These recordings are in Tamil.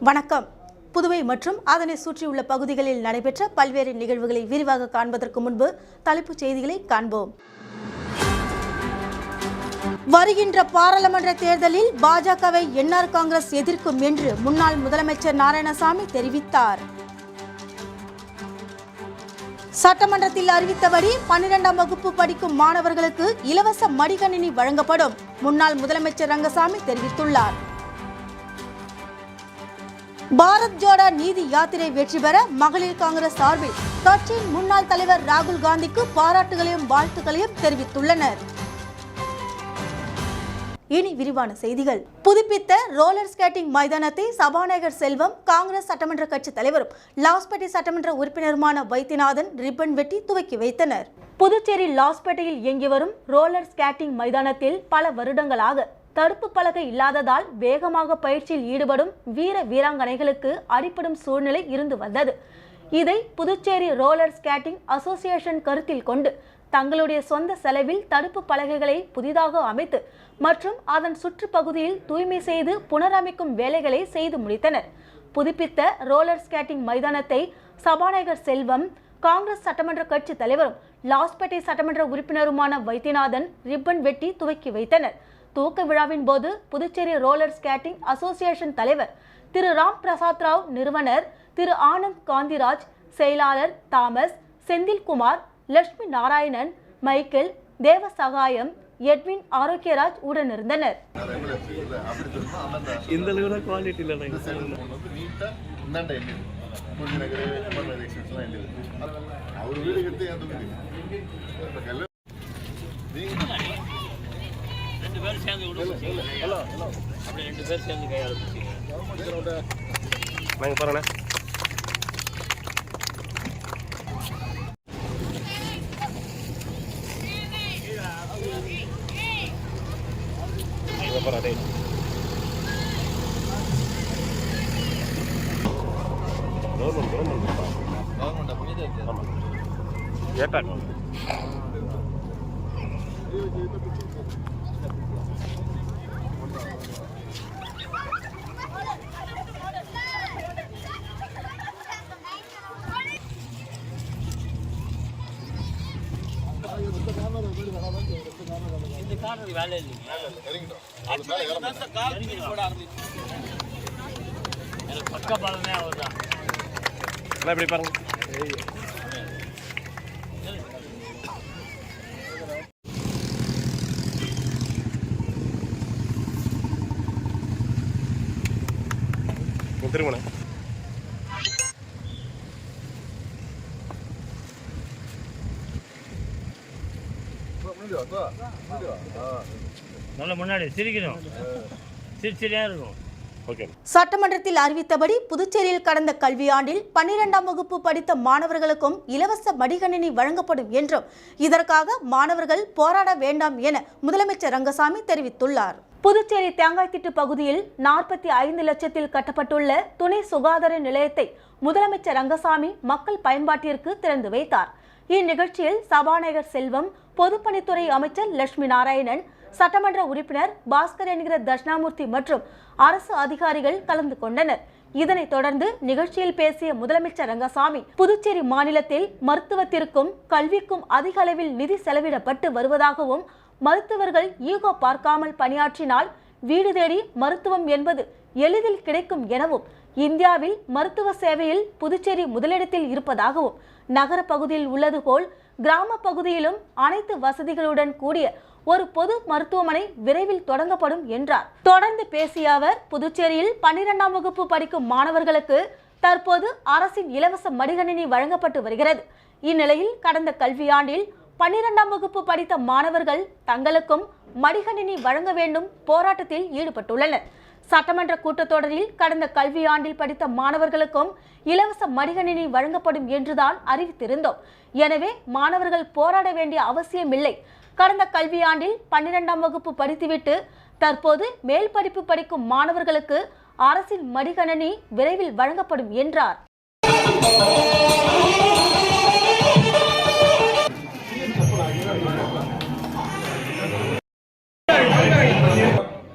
வணக்கம். புதுவை மற்றும் அதனை சுற்றியுள்ள பகுதிகளில் நடைபெற்ற பல்வேறு நிகழ்வுகளை விரிவாக காண்பதற்கு முன்பு தலைப்புச் செய்திகளை காண்போம். வருகின்ற பாராளுமன்ற தேர்தலில் பாஜகவை என்ஆர் காங்கிரஸ் எதிர்க்கும் என்று முன்னாள் முதலமைச்சர் நாராயணசாமி தெரிவித்தார். சட்டமன்றத்தில் அறிவித்தபடி 12ஆம் வகுப்பு படிக்கும் மாணவர்களுக்கு இலவச மடிக்கணினி வழங்கப்படும். முன்னாள் முதலமைச்சர் ரங்கசாமி தெரிவித்துள்ளார். பாரத் ஜோடோ நீதி யாத்திரை வெற்றி பெற மகளிர் காங்கிரஸ் சார்பில் கட்சியின் முன்னாள் தலைவர் ராகுல் காந்திக்கு பாராட்டுகளையும் வாழ்த்துக்களையும் தெரிவித்துள்ளனர். இனி விரிவான செய்திகள். புதுப்பித்த ரோலர் ஸ்கேட்டிங் மைதானத்தை சபாநாயகர் செல்வம், காங்கிரஸ் சட்டமன்ற கட்சி தலைவரும் லாஸ்பேட்டை சட்டமன்ற உறுப்பினருமான வைத்தியநாதன் ரிப்பன் வெட்டி துவக்கி வைத்தனர். புதுச்சேரி லாஸ்பேட்டையில் இயங்கி வரும் ரோலர் ஸ்கேட்டிங் மைதானத்தில் பல வருடங்களாக தடுப்பு பலகை இல்லாததால் வேகமாக பயிற்சியில் ஈடுபடும் வீர வீராங்கனைகளுக்கு அடிபடும் சூழ்நிலை இருந்து வந்தது. இதை புதுச்சேரி ரோலர் ஸ்கேட்டிங் அசோசியேஷன் கருத்தில் கொண்டு தங்களுடைய சொந்த செலவில் தடுப்பு பலகைகளை புதிதாக அமைத்து மற்றும் அதன் சுற்றுப்பகுதியில் தூய்மை செய்து புனரமைக்கும் வேலைகளை செய்து முடித்தனர். புதுப்பித்த ரோலர் ஸ்கேட்டிங் மைதானத்தை சபாநாயகர் செல்வம், காங்கிரஸ் சட்டமன்ற கட்சி தலைவரும் லாஸ்பேட்டை சட்டமன்ற உறுப்பினருமான வைத்தியநாதன் ரிப்பன் வெட்டி துவக்கி வைத்தனர். துவக்க விழாவின் போது புதுச்சேரி ரோலர் ஸ்கேட்டிங் அசோசியேஷன் தலைவர் திரு ராம் பிரசாத் ராவ், நிறுவனர் திரு ஆனந்த் காந்திராஜ், செயலாளர் Thomas, Senthilkumar, Lakshmi Narayanan, Michael, Devasagayam, Edwin Arokiyaraj உடனிருந்தனர். சட்டமன்றத்தில் அறிவித்தபடி புதுச்சேரியில் கடந்த கல்வியாண்டில் 12ஆம் வகுப்பு படித்த மாணவர்களுக்கும் இலவச மடிக்கணினி வழங்கப்படும் என்றும் இதற்காக மாணவர்கள் போராட வேண்டாம் என முதலமைச்சர் ரங்கசாமி தெரிவித்துள்ளார். புதுச்சேரி தேங்காய்த்திட்டு பகுதியில் 45 லட்சத்தில் கட்டப்பட்டுள்ள துணை சுகாதார நிலையத்தை முதலமைச்சர் ரங்கசாமி மக்கள் பயன்பாட்டிற்கு திறந்து வைத்தார். இந்நிகழ்ச்சியில் சபாநாயகர் செல்வம், பொதுப்பணித்துறை அமைச்சர் லட்சுமி நாராயணன், சட்டமன்ற உறுப்பினர் பாஸ்கர் என்கிற தட்சிணாமூர்த்தி மற்றும் அரசு அதிகாரிகள் கலந்து கொண்டனர். இதனைத் தொடர்ந்து நிகழ்ச்சியில் பேசிய முதலமைச்சர் ரங்கசாமி, புதுச்சேரி மாநிலத்தில் மருத்துவத்திற்கும் கல்விக்கும் அதிக அளவில் நிதி செலவிடப்பட்டு வருவதாகவும், மருத்துவர்கள் ஈகோ பார்க்காமல் பணியாற்றினால் வீடு தேடி மருத்துவம் என்பது எளிதில் கிடைக்கும் எனவும், இந்தியாவில் மருத்துவ சேவையில் புதுச்சேரி முதலிடத்தில் இருப்பதாகவும், நகர பகுதியில் உள்ளது போல் கிராம பகுதியிலும் அனைத்து வசதிகளுடன் கூடிய ஒரு பொது மருத்துவமனை விரைவில் தொடங்கப்படும் என்றார். தொடர்ந்து பேசிய அவர், புதுச்சேரியில் 12ஆம் வகுப்பு படிக்கும் மாணவர்களுக்கு தற்போது அரசின் இலவச மடிக்கணினி வழங்கப்பட்டு வருகிறது. இந்நிலையில் கடந்த கல்வியாண்டில் 12ஆம் வகுப்பு படித்த மாணவர்கள் தங்களுக்கும் மடிக்கணினி வழங்க வேண்டும் போராட்டத்தில் ஈடுபட்டுள்ளனர். சட்டமன்ற கூட்டத்தொடரில் கடந்த கல்வியாண்டில் படித்த மாணவர்களுக்கும் இலவச மடிக்கணினி வழங்கப்படும் என்றுதான் அறிவித்திருந்தோம். எனவே மாணவர்கள் போராட வேண்டிய அவசியமில்லை. கடந்த கல்வியாண்டில் 12ஆம் வகுப்பு படித்துவிட்டு தற்போது மேல் படிப்பு படிக்கும் மாணவர்களுக்கு அரசின் மடிக்கணினி விரைவில் வழங்கப்படும் என்றார்.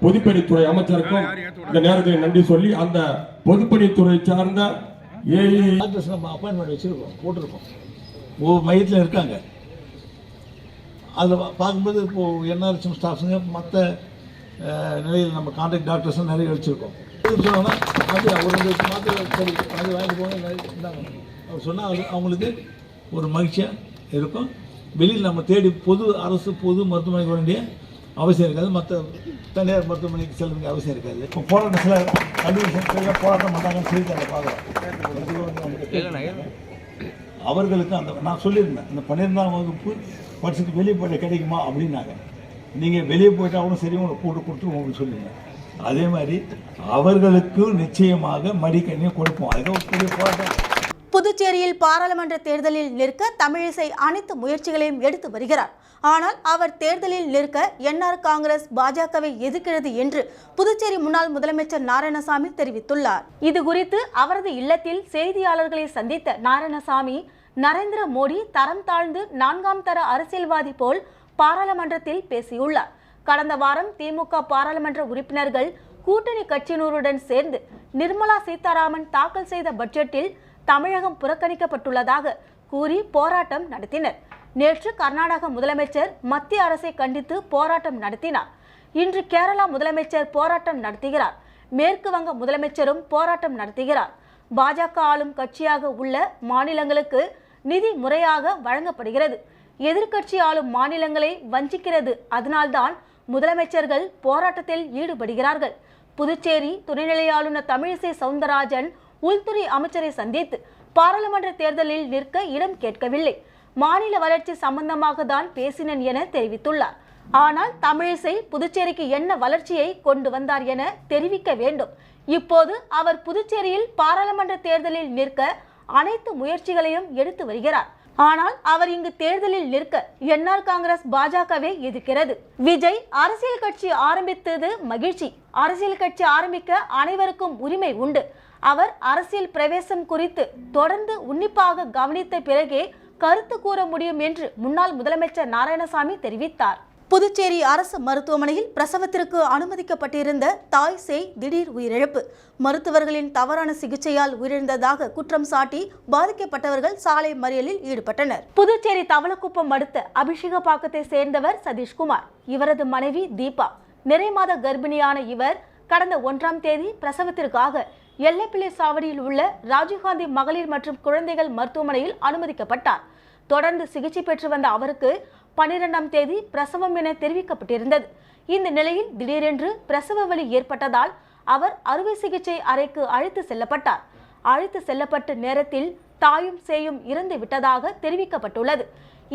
பொதுப்பணித்துறை அமைச்சருக்கும் இந்த நேரத்தில் நன்றி சொல்லி அந்த பொதுப்பணித்துறை சார்ந்த நம்ம அப்பாயின்மெண்ட் வச்சிருக்கோம், போட்டிருக்கோம், ஒவ்வொரு மையத்தில் இருக்காங்க. அதில் பார்க்கும்போது இப்போது என்ஆர்எச்எம் ஸ்டாஃப்ஸுங்க மற்ற நிலையில் நம்ம கான்ட்ராக்ட் டாக்டர்ஸும் நிறைய வச்சுருக்கோம். சொன்னாங்கன்னா ஒரு 2 மாத்திரை சரி அது வாங்கிட்டு போங்க இருந்தாங்க அவர் சொன்னால் அவங்களுக்கு ஒரு மகிழ்ச்சியாக இருக்கும். வெளியில் நம்ம தேடி அரசு பொது மருத்துவமனைக்கு வேண்டிய அவசியம் இருக்காது, மற்ற தனியார் மருத்துவமனைக்கு செல்ல வேண்டிய அவசியம் இருக்காது. இப்போ போராட்டம் சில கல்வி போராட்டம் பண்ணாங்கன்னு சொல்லி அதை பார்க்குறோம். அவர்களுக்கு அந்த நான் சொல்லியிருந்தேன், அந்த 12ஆம் வகுப்பு படிச்சுட்டு வெளியே போய்ட்டு கிடைக்குமா அப்படின்னாங்க. நீங்கள் வெளியே போயிட்டாலும் சரி உங்களுக்கு கூட்டு கொடுத்துருவோம் அப்படின்னு சொல்லியிருந்தேன். அதே மாதிரி அவர்களுக்கு நிச்சயமாக மடிக்கணியை கொடுப்போம். அதுதான் ஒரு பெரிய போராட்டம். புதுச்சேரியில் பாராளுமன்ற தேர்தலில் நிற்க தமிழிசை அனைத்து முயற்சிகளையும் எடுத்து வருகிறார். ஆனால் அவர் தேர்தலில் நிற்க என்ஆர் காங்கிரஸ் பாஜகவை எதிர்க்கிறது என்று புதுச்சேரி முன்னாள் முதலமைச்சர் நாராயணசாமி தெரிவித்துள்ளார். இது குறித்து அவரது இல்லத்தில் செய்தியாளர்களை சந்தித்த நாராயணசாமி, நரேந்திர மோடி தரம் தாழ்ந்து 4ஆம் தர அரசியல்வாதி போல் பாராளுமன்றத்தில் பேசியுள்ளார். கடந்த வாரம் திமுக பாராளுமன்ற உறுப்பினர்கள் கூட்டணி கட்சியினருடன் சேர்ந்து நிர்மலா சீதாராமன் தாக்கல் செய்த பட்ஜெட்டில் தமிழகம் புறக்கணிக்கப்பட்டுள்ளதாக கூறி போராட்டம் நடத்தினர். நேற்று கர்நாடக முதலமைச்சர் மத்திய அரசை கண்டித்து போராட்டம் நடத்தினார். இன்று கேரளா முதலமைச்சர் போராட்டம் நடத்துகிறார். மேற்கு வங்க முதலமைச்சரும் போராட்டம் நடத்துகிறார். பாஜக ஆளும் கட்சியாக உள்ள மாநிலங்களுக்கு நிதி முறையாக வழங்கப்படுகிறது. எதிர்க்கட்சி ஆளும் மாநிலங்களை வஞ்சிக்கிறது. அதனால்தான் முதலமைச்சர்கள் போராட்டத்தில் ஈடுபடுகிறார்கள். புதுச்சேரி துணைநிலை ஆளுநர் தமிழிசை சவுந்தரராஜன் உள்துறை அமைச்சரை சந்தித்து பாராளுமன்ற தேர்தலில் நிற்க இடம் கேட்கவில்லை, மாநில வளர்ச்சி சம்பந்தமாக தான் பேசினேன் என தெரிவித்துள்ளார். ஆனால் தமிழிசை புதுச்சேரிக்கு என்ன வளர்ச்சியை கொண்டு வந்தார் என தெரிவிக்க வேண்டும். இப்போது அவர் புதுச்சேரியில் பாராளுமன்ற தேர்தலில் நிற்க அனைத்து முயற்சிகளையும் எடுத்து வருகிறார். ஆனால் அவர் இங்கு தேர்தலில் நிற்க என்ஆர் காங்கிரஸ் பாஜகவை எதிர்க்கிறது. விஜய் அரசியல் கட்சி ஆரம்பித்தது மகிழ்ச்சி. அரசியல் கட்சி ஆரம்பிக்க அனைவருக்கும் உரிமை உண்டு. அவர் அரசியல் பிரவேசம் குறித்து தொடர்ந்து உன்னிப்பாக கவனித்த பிறகே கருத்து கூற முடியும் என்று முன்னாள் முதலமைச்சர் நாராயணசாமி தெரிவித்தார். புதுச்சேரி அரசு மருத்துவமனையில் பிரசவத்திற்கு அனுமதிக்கப்பட்டிருந்த தாய் சேய் திடீர் உயிரிழப்பு. மருத்துவர்களின் தவறான சிகிச்சையால் உயிரிழந்ததாக குற்றம் சாட்டி பாதிக்கப்பட்டவர்கள் சாலை மறியலில் ஈடுபட்டனர். புதுச்சேரி தவளக்குப்பம் அடுத்த அபிஷேகப்பாக்கத்தை சேர்ந்தவர் சதீஷ்குமார். இவரது மனைவி தீபா நிறைமாத கர்ப்பிணியான இவர் கடந்த 1ஆம் தேதி பிரசவத்திற்காக எல்லைப்பிள்ளை சாவடியில் உள்ள ராஜீவ்காந்தி மகளிர் மற்றும் குழந்தைகள் மருத்துவமனையில் அனுமதிக்கப்பட்டார். தொடர்ந்து சிகிச்சை பெற்று வந்த அவருக்கு 12ஆம் தேதி பிரசவம் என தெரிவிக்கப்பட்டிருந்தது. இந்த நிலையில் திடீரென்று பிரசவ வலி ஏற்பட்டதால் அவர் அறுவை சிகிச்சை அறைக்கு அழைத்து செல்லப்பட்டார். அழைத்து செல்லப்பட்ட நேரத்தில் தாயும் சேயும் இறந்து விட்டதாக தெரிவிக்கப்பட்டுள்ளது.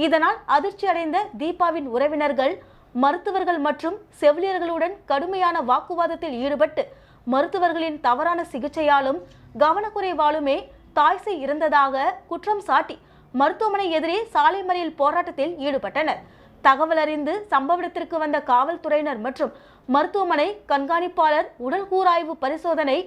இதனால் அதிர்ச்சி அடைந்த தீபாவின் உறவினர்கள் மருத்துவர்கள் மற்றும் செவிலியர்களுடன் கடுமையான வாக்குவாதத்தில் ஈடுபட்டு மருத்துவர்களின் தவறான சிகிச்சையாலும் கவனக்குறைவாலுமே தாய்சை இறந்ததாக குற்றம் சாட்டி மருத்துவமனை எதிரே சாலை மறியல் போராட்டத்தில் ஈடுபட்டனர். தகவல் அறிந்து சம்பவ இடத்திற்கு வந்த காவல்துறையினர் மற்றும் மருத்துவமனை கண்காணிப்பாளர் உடல் கூராய்வு பரிசோதனை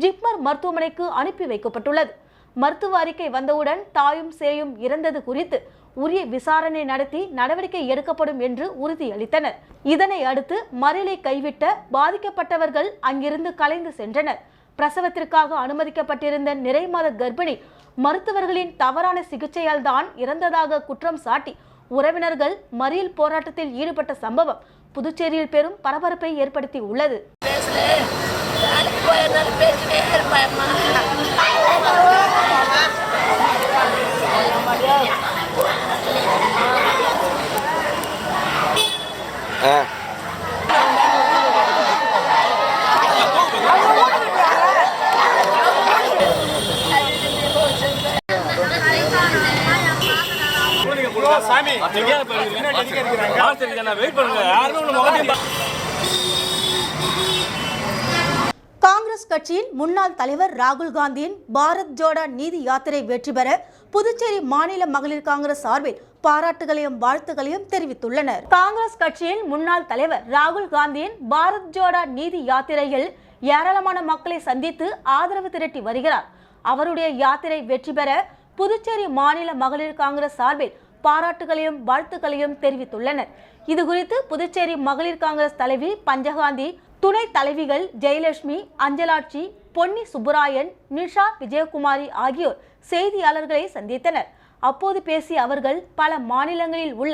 ஜிப்மர் மருத்துவமனைக்கு அனுப்பி வைக்கப்பட்டுள்ளது. மருத்துவ அறிக்கை வந்தவுடன் தாயும் சேயும் இறந்தது குறித்து உரிய விசாரணை நடத்தி நடவடிக்கை எடுக்கப்படும் என்று உறுதியளித்தனர். இதனை அடுத்து மறியலை கைவிட்ட பாதிக்கப்பட்டவர்கள் அங்கிருந்து கலைந்து சென்றனர். பிரசவத்திற்காக அனுமதிக்கப்பட்டிருந்த நிறைமாத கர்ப்பிணி மருத்துவர்களின் தவறான சிகிச்சையால் தான் இறந்ததாக குற்றம் சாட்டி உறவினர்கள் மறியல் போராட்டத்தில் ஈடுபட்ட சம்பவம் புதுச்சேரியில் பெரும் பரபரப்பை ஏற்படுத்தி உள்ளது. காங்கிரஸ் கட்சியின் முன்னாள் தலைவர் ராகுல் காந்தியின் பாரத் ஜோடோ நீதி யாத்திரை வெற்றி பெற புதுச்சேரி மாநில மகளிர் காங்கிரஸ் சார்பில் பாராட்டுகளையும் வாழ்த்துகளையும் தெரிவித்துள்ளனர். காங்கிரஸ் கட்சியின் முன்னாள் தலைவர் ராகுல் காந்தியின் பாரத் ஜோடோ நீதி யாத்திரையில் ஏராளமான மக்களை சந்தித்து ஆதரவு திரட்டி வருகிறார். அவருடைய யாத்திரை வெற்றி பெற புதுச்சேரி மாநில மகளிர் காங்கிரஸ் சார்பில் பாராட்டுகளையும் வாழ்த்துக்களையும் தெரிவித்துள்ளனர். இதுகுறித்து புதுச்சேரி மகளிர் காங்கிரஸ் தலைவி பஞ்சகாந்தி துணைத் தலைவிகள் ஜெயலட்சுமி, அஞ்சலாட்சி, பொன்னி சுப்புராயன், நிஷா விஜயகுமாரி ஆகியோர் செய்தியாளர்களை சந்தித்தனர். அப்போது பேசிய அவர்கள் பல மாநிலங்களில் உள்ள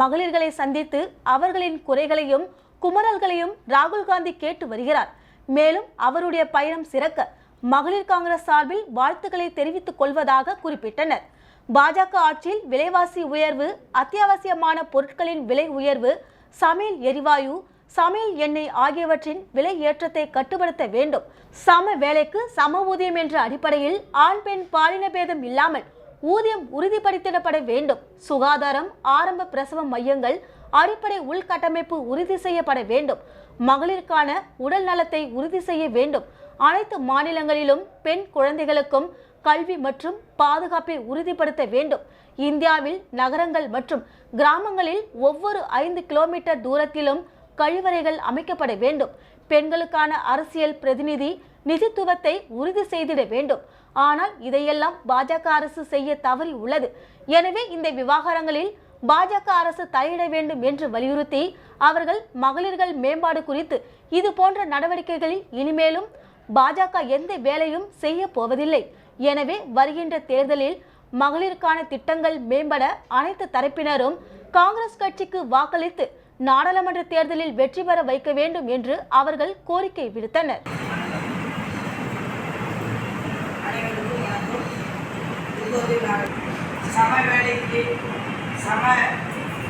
மகளிர்களை சந்தித்து அவர்களின் குறைகளையும் குமரல்களையும் ராகுல் காந்தி கேட்டு வருகிறார். மேலும் அவருடைய பயணம் சிறக்க மகளிர் காங்கிரஸ் சார்பில் வாழ்த்துக்களை தெரிவித்துக் கொள்வதாக குறிப்பிட்டனர். பாஜக ஆட்சியில் விலைவாசி உயர்வு, அத்தியாவசியமான பொருட்களின் விலை உயர்வு, சமையல் எரிவாயு, சமையல் எண்ணெய் ஆகியவற்றின் விலை ஏற்றத்தை கட்டுப்படுத்த வேண்டும். சம வேலைக்கு சம ஊதியம் என்ற அடிப்படையில் ஆண் பெண் பாலின பேதம் இல்லாமல் ஊதியம் உறுதிப்படுத்திடப்பட வேண்டும். சுகாதாரம், ஆரம்ப பிரசவ மையங்கள், அடிப்படை உள்கட்டமைப்பு உறுதி செய்யப்பட வேண்டும். மகளிருக்கான உடல் நலத்தை உறுதி செய்ய வேண்டும். அனைத்து மாநிலங்களிலும் பெண் குழந்தைகளுக்கும் கல்வி மற்றும் பாதுகாப்பை உறுதிப்படுத்த வேண்டும். இந்தியாவில் நகரங்கள் மற்றும் கிராமங்களில் ஒவ்வொரு 5 கிலோமீட்டர் தூரத்திலும் கழிவறைகள் அமைக்கப்பட வேண்டும். பெண்களுக்கான அரசியல் பிரதிநிதி நிதித்துவத்தை உறுதி செய்திட வேண்டும். ஆனால் இதையெல்லாம் பாஜக அரசு செய்ய தவறி உள்ளது. எனவே இந்த விவகாரங்களில் பாஜக அரசு தலையிட வேண்டும் என்று வலியுறுத்தி அவர்கள் மகளிர்கள் மேம்பாடு குறித்து இது போன்ற நடவடிக்கைகளில் இனிமேலும் பாஜக எந்த வேலையும் செய்ய போவதில்லை. எனவே வருகின்ற தேர்தலில் மகளிருக்கான திட்டங்கள் மேம்பட அனைத்து தரப்பினரும் காங்கிரஸ் கட்சிக்கு வாக்களித்து நாடாளுமன்ற தேர்தலில் வெற்றி பெற வைக்க வேண்டும் என்று அவர்கள் கோரிக்கை விடுத்தனர். சம வேலைக்கு சம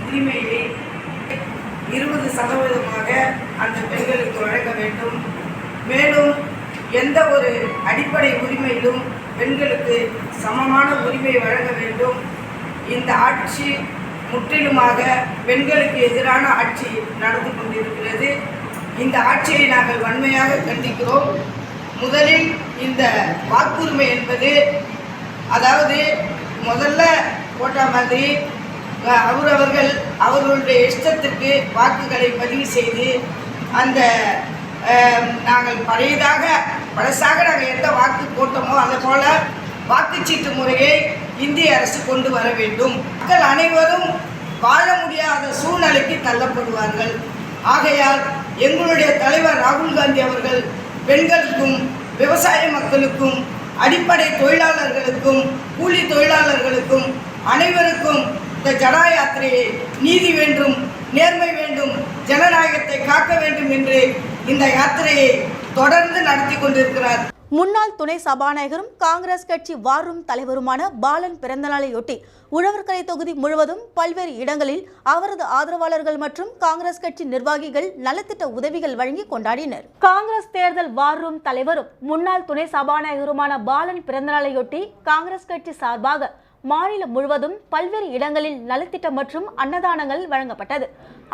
உரிமையை 20% அந்த பெண்களுக்கு வழங்க வேண்டும். மேலும் எந்த ஒரு அடிப்படை உரிமையிலும் பெண்களுக்கு சமமான உரிமை வழங்க வேண்டும். இந்த ஆட்சி முற்றிலுமாக பெண்களுக்கு எதிரான ஆட்சி நடந்து கொண்டிருக்கிறது. இந்த ஆட்சியை நாங்கள் வன்மையாக கண்டிக்கிறோம். முதலில் இந்த வாக்குரிமை என்பது, அதாவது முதல்ல போட்ட மாதிரி அவர்களுடைய இஷ்டத்திற்கு வாக்குகளை பதிவு செய்து அந்த நாங்கள் பழசாக நாங்கள் எந்த வாக்கு போட்டோமோ அதை போல வாக்குச்சீட்டு முறையை இந்திய அரசு கொண்டு வர வேண்டும். மக்கள் அனைவரும் வாழ முடியாத சூழ்நிலைக்கு தள்ளப்படுவார்கள். ஆகையால் எங்களுடைய தலைவர் ராகுல் காந்தி அவர்கள் பெண்களுக்கும் விவசாய மக்களுக்கும் அடிப்படை தொழிலாளர்களுக்கும் கூலி தொழிலாளர்களுக்கும் அனைவருக்கும் இந்த ஜடா யாத்திரையை நீதி வேண்டும், நேர்மை வேண்டும், ஜனநாயகத்தை காக்க வேண்டும் என்று இந்த யாத்திரையை தொடர்ந்து நடத்தி கொண்டிருக்கிறார். முன்னாள் துணை சபாநாயகரும் காங்கிரஸ் கட்சி வார் ரூம் தலைவருமான பாலன் பிறந்தநாளையொட்டி உழவர்கரை தொகுதி முழுவதும் பல்வேறு இடங்களில் அவரது ஆதரவாளர்கள் மற்றும் காங்கிரஸ் கட்சி நிர்வாகிகள் நலத்திட்ட உதவிகள் வழங்கி கொண்டாடினர். காங்கிரஸ் தேர்தல் வார் ரூம் தலைவரும் முன்னாள் துணை சபாநாயகருமான பாலன் பிறந்தநாளையொட்டி காங்கிரஸ் கட்சி சார்பாக மாநிலம் முழுவதும் பல்வேறு இடங்களில் நலத்திட்டம் மற்றும் அன்னதானங்கள் வழங்கப்பட்டது.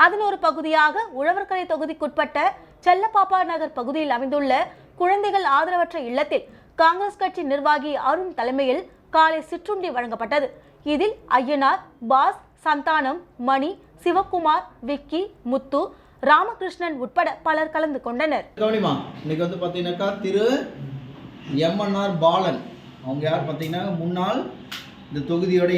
அதன் ஒரு பகுதியாக உழவர்கரை தொகுதிக்குட்பட்ட செல்லப்பாப்பா நகர் பகுதியில் அமைந்துள்ள குழந்தைகள் ஆதரவற்ற இல்லத்தில் காங்கிரஸ் கட்சி நிர்வாகி அருண் தலைமையில் காலை சிற்றுண்டி வழங்கப்பட்டது. இதில் ஐயனார், பாஸ், சந்தானம், மணி, சிவக்குமார், விக்கி, முத்து, ராமகிருஷ்ணன் உட்பட பலர் கலந்து கொண்டனர். இன்னைக்கு வந்து பார்த்தீங்கன்னாக்கா திரு எம்என்ஆர் பாலன் அவங்க யார் பார்த்தீங்கன்னா முன்னாள் இந்த தொகுதியோட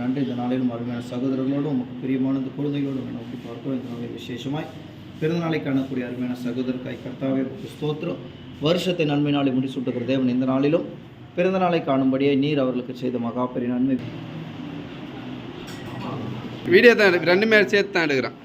நன்றி. இந்த நாளிலும் அருமையான சகோதரர்களோடு உமக்கு பிரியமான இந்த குழந்தைகளோடு நோக்கி பார்க்கிறோம். இந்த நாளில் விசேஷமாய் பிறந்தநாளை காணக்கூடிய அருமையான சகோதரக்காய் கர்த்தாவே ஸ்தோத்திரம். வருஷத்தை நன்மை நாளை முடிசூட்டுகிற தேவன் இந்த நாளிலும் பிறந்த நாளை காணும்படியே நீர் அவர்களுக்கு செய்த மகா பெரிய நன்மை. வீடியோ தான் 2 பேர் சேர்த்து தான் எடுக்கிறான்.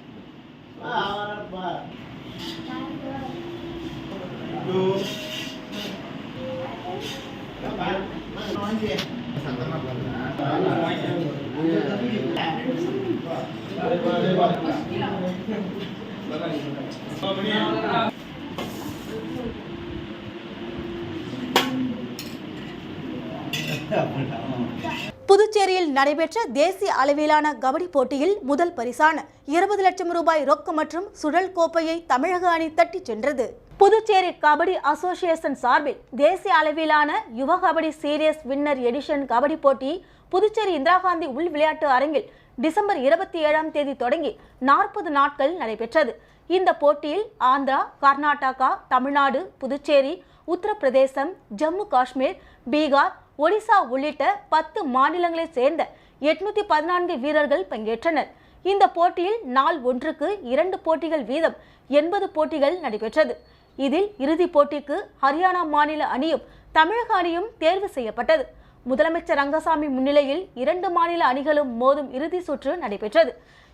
புதுச்சேரியில் நடைபெற்ற தேசிய அளவிலான கபடி போட்டியில் முதல் பரிசான 20 லட்சம் ரூபாய் ரொக்கம் மற்றும் சுழல் கோப்பையை தமிழக அணி தட்டிச் சென்றது. புதுச்சேரி கபடி அசோசியேஷன் சார்பில் தேசிய அளவிலான Yuva Kabaddi series winner edition kabaddi போட்டி புதுச்சேரி இந்திரா காந்தி உள் விளையாட்டு அரங்கில் டிசம்பர் 27ஆம் தேதி தொடங்கி 40 நாட்கள் நடைபெற்றது. இந்த போட்டியில் ஆந்திரா, கர்நாடகா, தமிழ்நாடு, புதுச்சேரி, உத்தரப்பிரதேசம், ஜம்மு காஷ்மீர், பீகார், ஒடிசா உள்ளிட்ட 10 மாநிலங்களைச் சேர்ந்த 814 வீரர்கள் பங்கேற்றனர். இந்த போட்டியில் நாள் ஒன்றுக்கு 2 போட்டிகள் வீதம் 80 போட்டிகள் நடைபெற்றது. இதில் இறுதிப் போட்டிக்கு ஹரியானா மாநில அணியும் தமிழக அணியும் தேர்வு செய்யப்பட்டது. முதலமைச்சர் ரங்கசாமி முன்னிலையில் 2 மாநில அணிகளும் மோதும் இறுதி சுற்று நடைபெற்றது.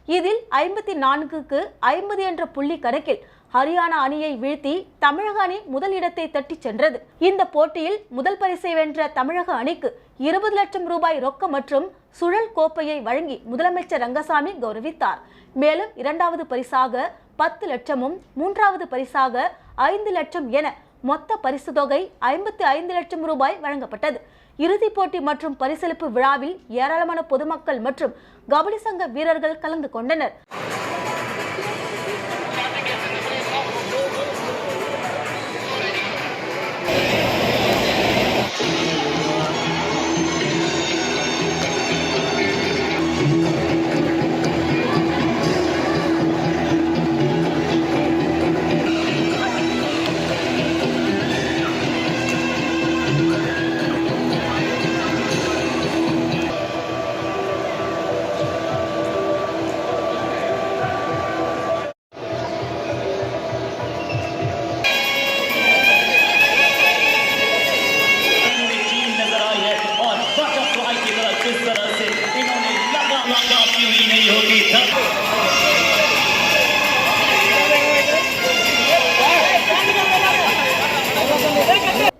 இதில் 54க்கு 50 என்ற புள்ளி கணக்கில் ஹரியானா அணியை வீழ்த்தி தமிழக அணி முதல் இடத்தை தட்டிச் சென்றது. இந்த போட்டியில் முதல் பரிசை வென்ற தமிழக அணிக்கு 20 லட்சம் ரூபாய் ரொக்கம் மற்றும் சுழல் கோப்பையை வழங்கி முதலமைச்சர் ரங்கசாமி கௌரவித்தார். மேலும் 2வது பரிசாக 10 லட்சமும் 3வது பரிசாக 5 லட்சம் என மொத்த பரிசு தொகை 55 லட்சம் ரூபாய் வழங்கப்பட்டது. இறுதிப் போட்டி மற்றும் பரிசளிப்பு விழாவில் ஏராளமான பொதுமக்கள் மற்றும் கபடி சங்க வீரர்கள் கலந்து கொண்டனர்.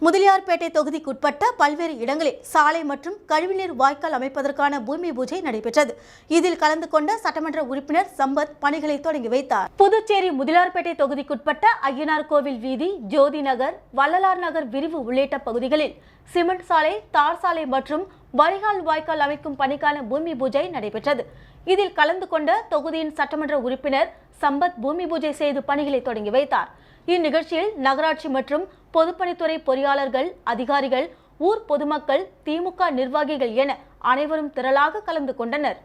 முதலியார்பேட்டை தொகுதிக்குட்பட்ட பல்வேறு இடங்களில் சாலை மற்றும் கழிவுநீர் வாய்க்கால் அமைப்பதற்கான பூமி பூஜை நடைபெற்றது. இதில் கலந்து கொண்ட சட்டமன்ற உறுப்பினர் சம்பத் பணிகளை தொடங்கி வைத்தார். புதுச்சேரி முதலியார்பேட்டை தொகுதிக்குட்பட்ட ஐயனார் கோவில் வீதி, ஜோதி நகர், வள்ளலார் நகர் விரிவு உள்ளிட்ட பகுதிகளில் சிமெண்ட் சாலை, தார் சாலை மற்றும் வடிகால் வாய்க்கால் அமைக்கும் பணிக்கான பூமி பூஜை நடைபெற்றது. இதில் கலந்து கொண்ட தொகுதியின் சட்டமன்ற உறுப்பினர் சம்பத் பூமி பூஜை செய்து பணிகளை தொடங்கி வைத்தார். இந்நிகழ்ச்சியில் நகராட்சி மற்றும் பொதுப்பணித்துறை பொறியாளர்கள், அதிகாரிகள், ஊர் பொதுமக்கள், திமுக நிர்வாகிகள் என அனைவரும் திரளாக கலந்து கொண்டனர்.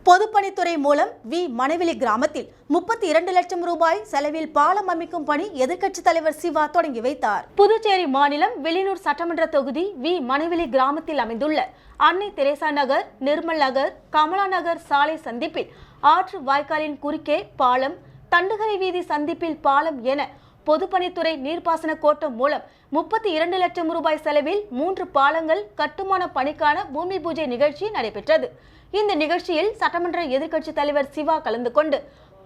பொதுப்பணித்துறை மூலம் வி மணவெளி கிராமத்தில் 32 லட்சம் ரூபாய் செலவில் பாலம் அமைக்கும் பணி எதிர்க்கட்சித் தலைவர் சிவா தொடங்கி வைத்தார். புதுச்சேரி மாநிலம் வெளியூர் சட்டமன்ற தொகுதி வி மணவெளி கிராமத்தில் அமைந்துள்ள அன்னை தெரேசா நகர், நிர்மல் நகர், கமலா நகர் சாலை சந்திப்பில் ஆற்று வாய்க்காலின் குறுக்கே பாலம், தண்டுகரை வீதி சந்திப்பில் பாலம் என பொதுப்பணித்துறை நீர்ப்பாசன கோட்டம் மூலம் 32 லட்சம் ரூபாய் செலவில் 3 பாலங்கள் கட்டுமான பணிக்கான பூமி பூஜை நிகழ்ச்சி நடைபெற்றது. இந்த நிகழ்ச்சியில் சட்டமன்ற எதிர்க்கட்சித் தலைவர் சிவா கலந்து கொண்டு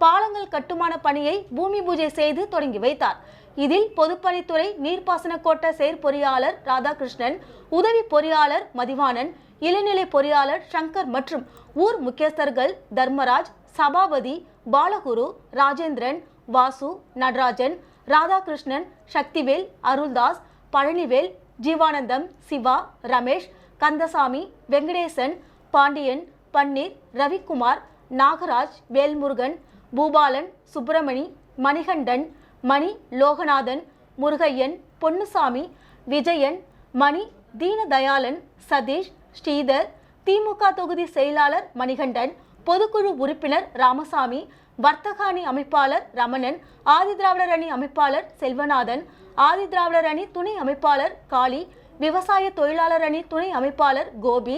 பாலங்கள் கட்டுமான பணியை பூமி பூஜை செய்து தொடங்கி வைத்தார். இதில் பொதுப்பணித்துறை நீர்ப்பாசன கோட்ட செயற்பொறியாளர் ராதாகிருஷ்ணன், உதவி பொறியாளர் மதிவாணன், இளநிலை பொறியாளர் சங்கர் மற்றும் ஊர் முக்கியஸ்தர்கள் தர்மராஜ், சபாபதி, பாலகுரு, ராஜேந்திரன், வாசு, நடராஜன், ராதாகிருஷ்ணன், சக்திவேல், அருள்தாஸ், பழனிவேல், ஜீவானந்தம், சிவா, ரமேஷ், கந்தசாமி, வெங்கடேசன், பாண்டியன், பன்னீர், ரவிக்குமார், நாகராஜ், வேல்முருகன், பூபாலன், சுப்பிரமணி, மணிகண்டன், மணி, லோகநாதன், முருகையன், பொன்னுசாமி, விஜயன், மணி, தீனதயாளன், சதீஷ், ஸ்ரீதர், திமுக தொகுதி செயலாளர் மணிகண்டன், பொதுக்குழு உறுப்பினர் ராமசாமி, வர்த்தக அணி அமைப்பாளர் ரமணன், ஆதிதிராவிடர் அணி அமைப்பாளர் செல்வநாதன், ஆதிதிராவிடர் அணி துணை அமைப்பாளர் காளி, விவசாய தொழிலாளர் அணி துணை அமைப்பாளர் கோபி,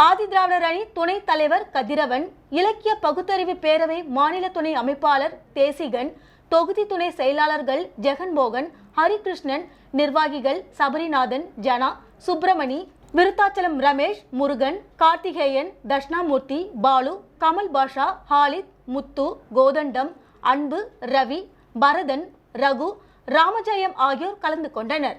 ஆதிதிராவிடர் அணி துணைத் தலைவர் கதிரவன், இலக்கிய பகுத்தறிவு பேரவை மாநில துணை அமைப்பாளர் தேசிகன், தொகுதி துணை செயலாளர்கள் ஜெகன்மோகன், ஹரிகிருஷ்ணன், நிர்வாகிகள் சபரிநாதன், ஜனா, சுப்பிரமணி, விருத்தாச்சலம் ரமேஷ், முருகன், கார்த்திகேயன், தட்சிணாமூர்த்தி, பாலு, கமல் பாஷா, ஹாலித், முத்து, கோதண்டம், அன்பு, ரவி, பரதன், ரகு, ராமஜெயம் ஆகியோர் கலந்து கொண்டனர்.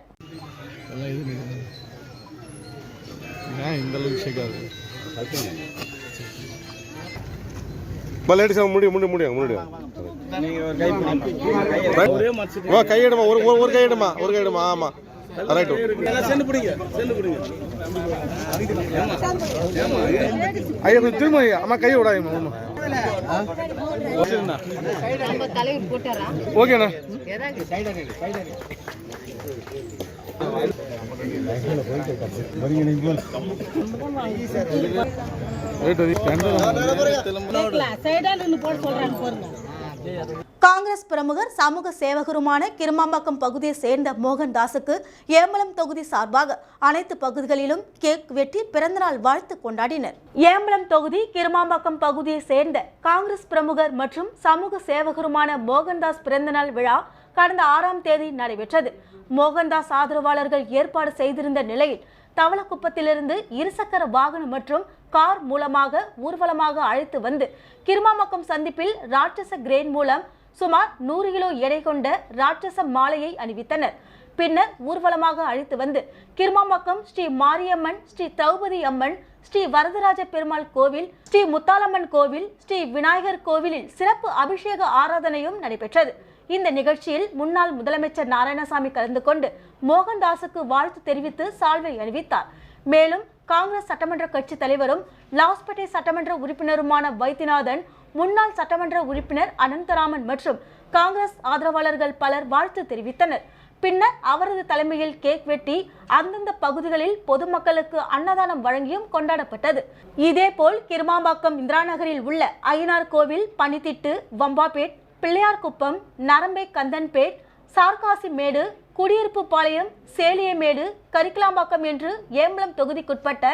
கையிடுமா ஒரு கையிடுமா ஆமா ரைட் ஐயா கொஞ்சம் திரும்ப அம்மா கை விடாதீங்க ஓகேண்ணா காங்கிரஸ் பிரமுகர் சமூக சேவகருமான கிருமாம்பாக்கம் பகுதியை சேர்ந்த மோகன்தாஸுக்கு ஏம்பலம் தொகுதி சார்பாக அனைத்து பகுதிகளிலும் கேக் வெட்டி பிறந்தநாள் வாழ்த்து கொண்டாடினர். ஏம்பலம் தொகுதி கிருமாம்பாக்கம் பகுதியை சேர்ந்த காங்கிரஸ் பிரமுகர் மற்றும் சமூக சேவகருமான மோகன்தாஸ் பிறந்தநாள் விழா கடந்த 6ஆம் தேதி நடைபெற்றது. மோகன்தாஸ் ஆதரவாளர்கள் ஏற்பாடு செய்திருந்த நிலையில் தவளக்குப்பத்திலிருந்து இருசக்கர வாகனம் மற்றும் கார் மூலமாக ஊர்வலமாக அழைத்து வந்து கிருமாம்பாக்கம் சந்திப்பில் ராட்சச கிரேன் மூலம் சுமார் 100 கிலோ எடை கொண்ட ராட்சச மாலையை அணிவித்தனர். பின்னர் ஊர்வலமாக அழைத்து வந்து கிருமாம்பாக்கம் ஸ்ரீ மாரியம்மன், ஸ்ரீ திரௌபதி அம்மன், ஸ்ரீ வரதராஜ பெருமாள் கோவில், ஸ்ரீ முத்தாலம்மன் கோவில், ஸ்ரீ விநாயகர் கோவிலில் சிறப்பு அபிஷேக ஆராதனையும் நடைபெற்றது. இந்த நிகழ்ச்சியில் முன்னாள் முதலமைச்சர் நாராயணசாமி கலந்து கொண்டு மோகன்தாஸுக்கு வாழ்த்து தெரிவித்து சால்வை அணிவித்தார். மேலும் காங்கிரஸ் சட்டமன்ற கட்சி தலைவரும் லாஸ்பேட்டை சட்டமன்ற உறுப்பினருமான வைத்தியநாதன், முன்னாள் சட்டமன்ற உறுப்பினர் அனந்தராமன் மற்றும் காங்கிரஸ் ஆதரவாளர்கள் பலர் வாழ்த்து தெரிவித்தனர். பின்னர் அவரது தலைமையில் கேக் வெட்டி அந்தந்த பகுதிகளில் பொதுமக்களுக்கு அன்னதானம் வழங்கியும் கொண்டாடப்பட்டது. இதேபோல் கிருமாம்பாக்கம் இந்திரா நகரில் உள்ள ஐயனார் கோவில், பனித்திட்டு, வம்பாபேட், பிள்ளையார்குப்பம், நரம்பை கந்தன்பேட், சார்காசிமேடு, குடியிருப்பு பாளையம், சேலியமேடு, கரிக்கலாம்பாக்கம் என்று ஏம்பலம் தொகுதிக்குட்பட்ட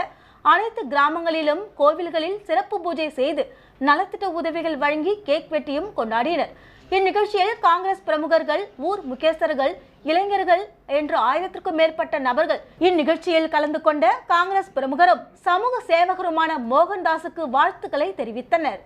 அனைத்து கிராமங்களிலும் கோவில்களில் சிறப்பு பூஜை செய்து நலத்திட்ட உதவிகள் வழங்கி கேக் வெட்டியும் கொண்டாடினர். இந்நிகழ்ச்சியில் காங்கிரஸ் பிரமுகர்கள், ஊர் முக்கியஸ்தர்கள், இளைஞர்கள் என்று 1000க்கும் மேற்பட்ட நபர்கள் இந்நிகழ்ச்சியில் கலந்து கொண்ட காங்கிரஸ் பிரமுகரும் சமூக சேவகருமான மோகன்தாஸுக்கு வாழ்த்துக்களை தெரிவித்தனர்.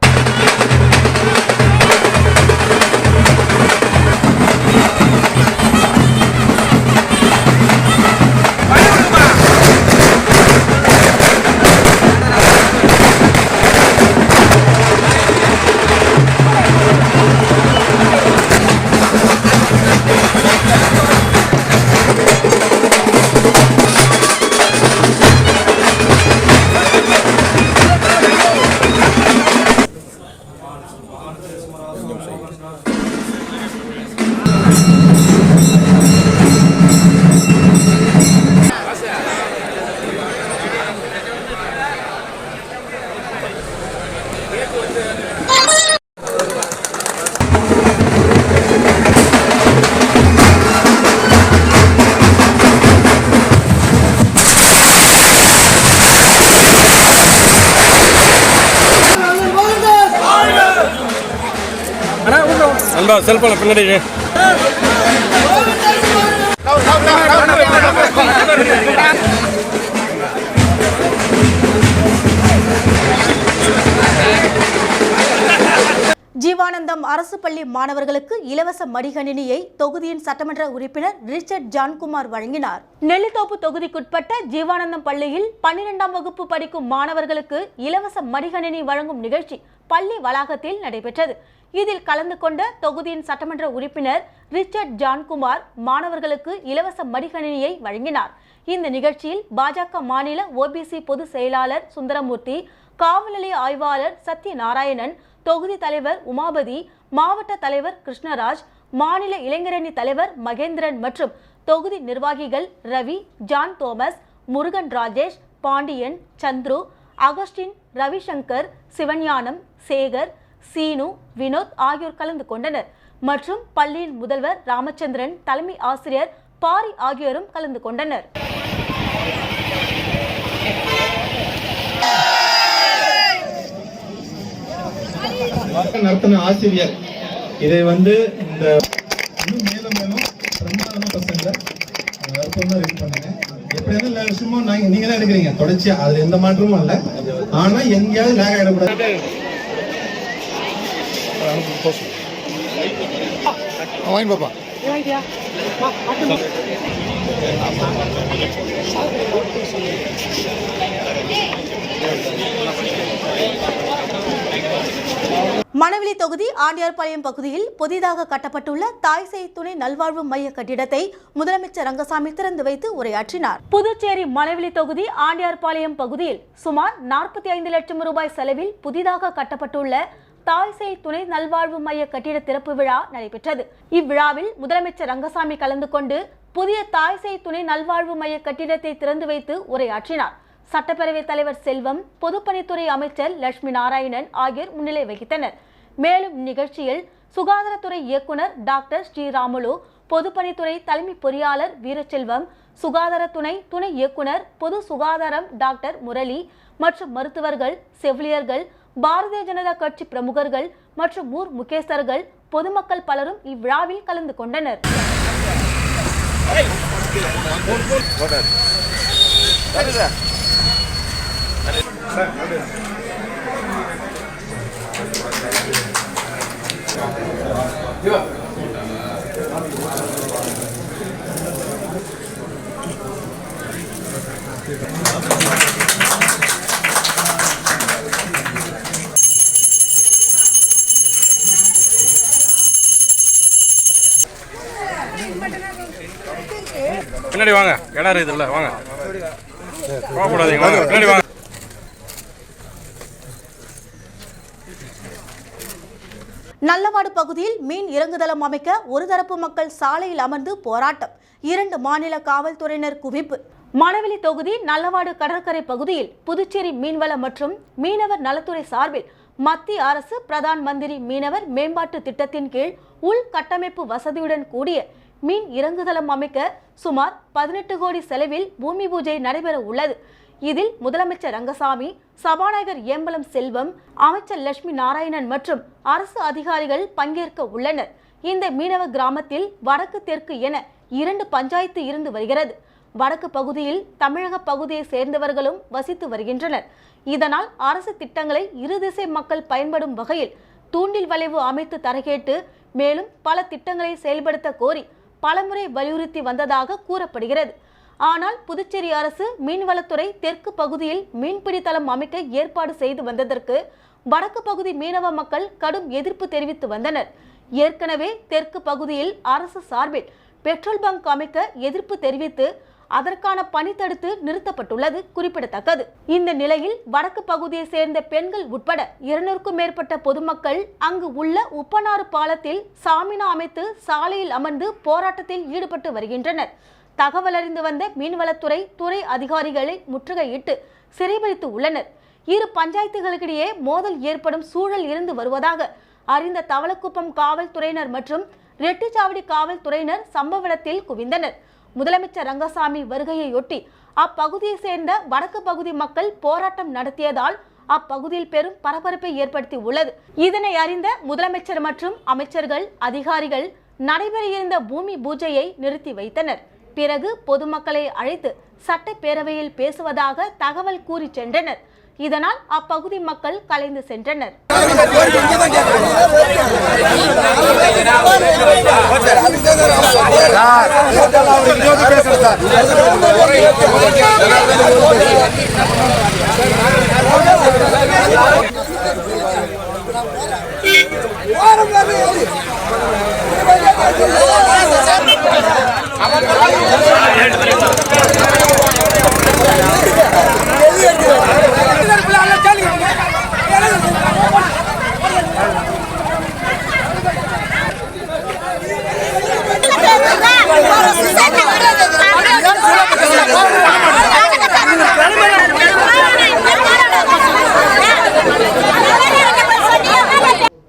செல்போன் பின்னாடி ஜீவானந்தம் அரசு பள்ளி மாணவர்களுக்கு இலவச மடிகணினியை தொகுதியின் சட்டமன்ற உறுப்பினர் ரிச்சர்ட் ஜான்குமார் வழங்கினார். நெல்லித்தோப்பு தொகுதிக்குட்பட்ட ஜீவானந்தம் பள்ளியில் 12ஆம் வகுப்பு படிக்கும் மாணவர்களுக்கு இலவச மடிகணினி வழங்கும் நிகழ்ச்சி பள்ளி வளாகத்தில் நடைபெற்றது. இதில் கலந்து கொண்ட தொகுதியின் சட்டமன்ற உறுப்பினர் ரிச்சர்ட் ஜான்குமார் மாணவர்களுக்கு இலவச மடிகணினியை வழங்கினார். இந்த நிகழ்ச்சியில் பாஜக மாநில ஓபிசி பொதுச் செயலாளர் சுந்தரமூர்த்தி, காவல் நிலைய ஆய்வாளர் சத்யநாராயணன், தொகுதி தலைவர் உமாபதி, மாவட்ட தலைவர் கிருஷ்ணராஜ், மாநில இளைஞரணி தலைவர் மகேந்திரன் மற்றும் தொகுதி நிர்வாகிகள் Ravi, John Thomas, Murugan Rajesh, Pandian, Chandru, Augustine, Ravishankar, Sivagnanam, Sekar, Seenu, Vinod ஆகியோர் கலந்து கொண்டனர். மற்றும் பள்ளியின் முதல்வர் ராமச்சந்திரன், தலைமை ஆசிரியர் பாரி ஆகியோரும் கலந்து கொண்டனர். நடத்தின ஆசிரியர் இதை இந்த இன்னும் மேலும் மேலும் பிரமாதமா பசங்க அற்புதமா ரெடி பண்ணுங்க. எப்படியாவது எல்லா விஷயமும் நீங்க தான் எடுக்கிறீங்க தொடர்ச்சியா, அதுல எந்த மாற்றமும் இல்லை. ஆனா எங்கேயாவது லேக் ஆயிடக்கூடாது. வாங்கி பாப்பா. மணவெளி தொகுதி ஆண்டியார்பாளையம் பகுதியில் புதிதாக கட்டப்பட்டுள்ள தாய்சேய் துணை நல்வாழ்வு மைய கட்டிடத்தை முதலமைச்சர் ரங்கசாமி திறந்து வைத்து உரையாற்றினார். புதுச்சேரி மணவெளி தொகுதி ஆண்டியார்பாளையம் பகுதியில் சுமார் 45 லட்சம் ரூபாய் செலவில் புதிதாக கட்டப்பட்டுள்ள தாய்சேய் துணை நல்வாழ்வு மைய கட்டிட திறப்பு விழா நடைபெற்றது. இவ்விழாவில் முதலமைச்சர் ரங்கசாமி கலந்து கொண்டு புதிய தாய்சேய் துணை நல்வாழ்வு மைய கட்டிடத்தை திறந்து வைத்து உரையாற்றினார். சட்டப்பேரவைத் தலைவர் செல்வம், பொதுப்பணித்துறை அமைச்சர் லட்சுமி நாராயணன் ஆகியோர் முன்னிலை வகித்தனர். மேலும் நிகழ்ச்சியில் சுகாதாரத்துறை இயக்குனர் டாக்டர் ஸ்ரீராமுலு, பொதுப்பணித்துறை தலைமை பொறியாளர் வீரச்செல்வம், சுகாதார துணை இயக்குனர் பொது சுகாதாரம் டாக்டர் முரளி மற்றும் மருத்துவர்கள், செவிலியர்கள், பாரதிய ஜனதா கட்சி பிரமுகர்கள் மற்றும் ஊர் முக்கியஸ்தர்கள், பொதுமக்கள் பலரும் இவ்விழாவில் கலந்து கொண்டனர். பின்னாடி வாங்க, இடம் இருக்குதுல்ல, வாங்க. போகக்கூடாதீங்க, வாங்க பின்னாடி வாங்க. நல்லவாடு பகுதியில் மீன் இறங்குதளம் அமைக்க ஒருதரப்பு மக்கள் சாலையில் அமர்ந்து போராட்டம். 2 மாநில காவல்துறையினர் குவிப்பு. மணவெளி தொகுதி நல்லவாடு கடற்கரை பகுதியில் புதுச்சேரி மீன்வள மற்றும் மீனவர் நலத்துறை சார்பில் மத்திய அரசு பிரதான் மந்திரி மீனவர் மேம்பாட்டு திட்டத்தின் கீழ் உள்கட்டமைப்பு வசதியுடன் கூடிய மீன் இறங்குதளம் அமைக்க சுமார் 18 கோடி செலவில் பூமி பூஜை நடைபெற உள்ளது. இதில் முதலமைச்சர் ரங்கசாமி, சபாநாயகர் ஏம்பலம் செல்வம், அமைச்சர் லட்சுமி நாராயணன் மற்றும் அரசு அதிகாரிகள் பங்கேற்க உள்ளனர். இந்த மீனவ கிராமத்தில் வடக்கு தெற்கு என 2 பஞ்சாயத்து இருந்து வருகிறது. வடக்கு பகுதியில் தமிழக பகுதியை சேர்ந்தவர்களும் வசித்து வருகின்றனர். இதனால் அரசு திட்டங்களை இரு திசை மக்கள் பயன்படும் வகையில் தூண்டில் வளைவு அமைத்து தர கேட்டு மேலும் பல திட்டங்களை செயல்படுத்த கோரி பலமுறை வலியுறுத்தி வந்ததாக கூறப்படுகிறது. ஆனால் புதுச்சேரி அரசு மீன்வளத்துறை தெற்கு பகுதியில் மீன்பிடி தளம் அமைக்க ஏற்பாடு செய்து வந்ததற்கு வடக்கு பகுதி மீனவ மக்கள் கடும் எதிர்ப்பு தெரிவித்து வந்தனர். ஏற்கனவே தெற்கு பகுதியில் அரசு சார்பில் பெட்ரோல் பங்க் அமைக்க எதிர்ப்பு தெரிவித்து அதற்கான பணி தடுத்து நிறுத்தப்பட்டுள்ளது குறிப்பிடத்தக்கது. இந்த நிலையில் வடக்கு பகுதியை சேர்ந்த பெண்கள் உட்பட 200க்கும் மேற்பட்ட பொதுமக்கள் அங்கு உள்ள உப்பனாறு பாலத்தில் சாமினா அமைத்து சாலையில் அமர்ந்து போராட்டத்தில் ஈடுபட்டு வருகின்றனர். தகவல் அறிந்து வந்த மீன்வளத்துறை துறை அதிகாரிகளை முற்றுகையிட்டு சிறைபிடித்து உள்ளனர். இரு பஞ்சாயத்துகளுக்கிடையே மோதல் ஏற்படும் சூழல் இருந்து வருவதாக அறிந்த தவளக்குப்பம் காவல்துறையினர் மற்றும் ரெட்டிச்சாவடி காவல்துறையினர் சம்பவ இடத்தில் குவிந்தனர். முதலமைச்சர் ரங்கசாமி வருகையொட்டி அப்பகுதியை சேர்ந்த வடக்கு பகுதி மக்கள் போராட்டம் நடத்தியதால் அப்பகுதியில் பெரும் பரபரப்பை ஏற்படுத்தி உள்ளது. இதனை அறிந்த முதலமைச்சர் மற்றும் அமைச்சர்கள், அதிகாரிகள் நடைபெற இருந்த பூமி பூஜையை நிறுத்தி வைத்தனர். பிறகு பொதுமக்களை அழைத்து சட்டப்பேரவையில் பேசுவதாக தகவல் கூறி சென்றனர். இதனால் அப்பகுதி மக்கள் கலைந்து சென்றனர்.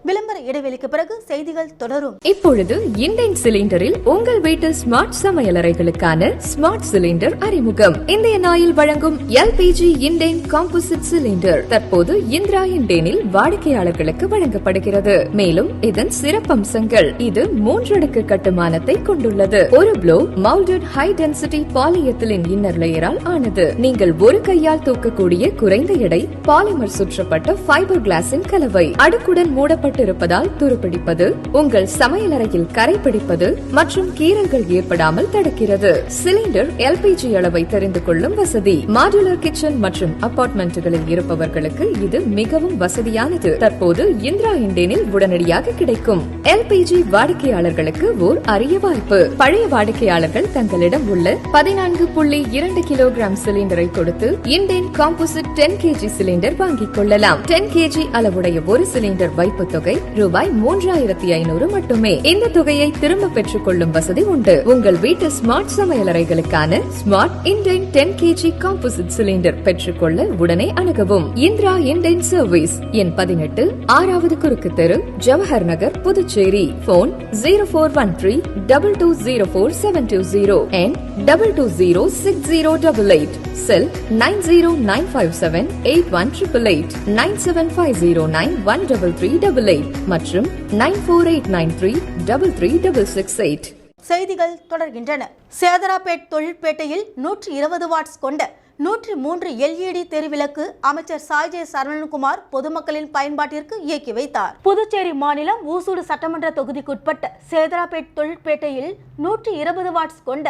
விளம்பர இடைவெளிக்கு பிறகு செய்திகள் தொடரும். இப்பொழுது இண்டேன் சிலிண்டரில் உங்கள் வீட்டு ஸ்மார்ட் சமையலறைகளுக்கான ஸ்மார்ட் சிலிண்டர் அறிமுகம். இந்தியன் ஆயில் வழங்கும் LPG இண்டேன் காம்போசிட் சிலிண்டர் தற்போது இந்திரா இண்டேனில் வாடிக்கையாளர்களுக்கு வழங்கப்படுகிறது. மேலும் இதன் சிறப்பம்சங்கள்: இது 3 அடுக்கு கட்டுமானத்தை கொண்டுள்ளது. ஒரு blow moulded high density polyethylene inner லேயரால் ஆனது. நீங்கள் ஒரு கையால் தூக்கக்கூடிய குறைந்த எடை பாலிமர் சுற்றப்பட்ட ஃபைபர் கிளாஸின் கலவை. அடுக்குடன் மூடப்பட்டிருப்பதால் துருப்பிடிப்பது, உங்கள் சமையலறை எண்ணெயில் கரைபிடிப்பது மற்றும் கீறல்கள் ஏற்படாமல் தடுக்கிறது. சிலிண்டர் எல்பிஜி அளவை தெரிந்து கொள்ளும் வசதி. மாடுலர் கிச்சன் மற்றும் அபார்ட்மெண்ட்டுகளில் இருப்பவர்களுக்கு இது மிகவும் வசதியானது. தற்போது இந்திரா இண்டேனில் உடனடியாக கிடைக்கும். எல்பிஜி வாடிக்கையாளர்களுக்கு ஓர் அரிய வாய்ப்பு. பழைய வாடிக்கையாளர்கள் தங்களிடம் உள்ள 14.2 கிலோகிராம் சிலிண்டரை கொடுத்து இண்டேன் காம்போசிட் 10 kg சிலிண்டர் வாங்கிக் கொள்ளலாம். 10 kg அளவுடைய ஒரு சிலிண்டர் வைப்பு தொகை ரூபாய் 3500 மட்டுமே. இந்த தொகையை திரும்ப பெற்றுக் கொள்ளும் வசதி உண்டு. உங்கள் வீட்டு ஸ்மார்ட் சமையலறைகளுக்கான smart Indane 10 kg composite cylinder பெற்றுக்கொள்ள உடனே அணுகவும். இந்திரா இண்டேன் சர்வீஸ் எண் 18, 6வது குறுக்கு தெரு, Jawahar Nagar, Puducherry. Phone 0413-2204-720 and 22060888. Cell 9095781888, 9750913388 மற்றும் 9489333668. செய்திகள் தொடர்கின்றன. சேதராப்பேட் தொழிற்பேட்டையில் 120 வாட்ஸ் கொண்ட 103 LED தெருவிளக்கு அமைச்சர் சாய்ஜே சரவணகுமார் பொதுமக்களின் பயன்பாட்டிற்கு இயக்கி வைத்தார். புதுச்சேரி மாநிலம் ஊசூடு சட்டமன்ற தொகுதிக்குட்பட்ட சேதராப்பேட் தொழிற்பேட்டையில் 120 வாட்ஸ் கொண்ட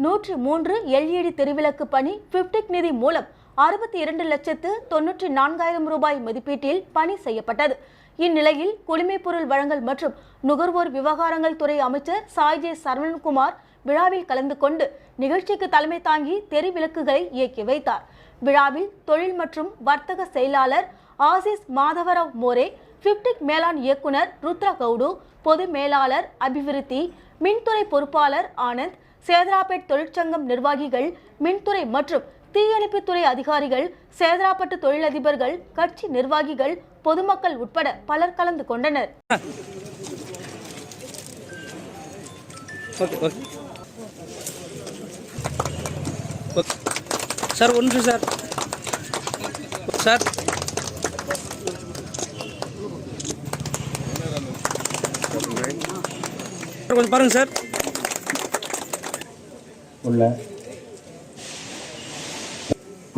103 LED தெருவிளக்கு பணி பிப்டிக் நிதி மூலம் 62,94,000 ரூபாய் மதிப்பீட்டில் பணி செய்யப்பட்டது. இந்நிலையில் குடிமைப்பொருள் வழங்கல் மற்றும் நுகர்வோர் விவகாரங்கள் துறை அமைச்சர் சாய்ஜே சரவணகுமார் விழாவில் கலந்து கொண்டு நிகழ்ச்சிக்கு தலைமை தாங்கி தெருவிளக்குகளை இயக்கி வைத்தார். விழாவில் தொழில் மற்றும் வர்த்தக செயலாளர் ஆசிஸ் மாதவராவ் மோரே, பிப்டிக் மேலாண் இயக்குனர் ருத்ரா கவுடு, பொது மேலாளர் அபிவிருத்தி, மின்துறை பொறுப்பாளர் ஆனந்த், சேதராப்பேட் தொழிற்சங்கம் நிர்வாகிகள், மின்துறை மற்றும் தீயணைப்புத்துறை அதிகாரிகள், சேதராப்பட்டு தொழிலதிபர்கள், கட்சி நிர்வாகிகள், பொதுமக்கள் உட்பட பலர் கலந்து கொண்டனர். சார் ஒன்று சார் சார் கொஞ்சம் பாருங்க சார். உள்ள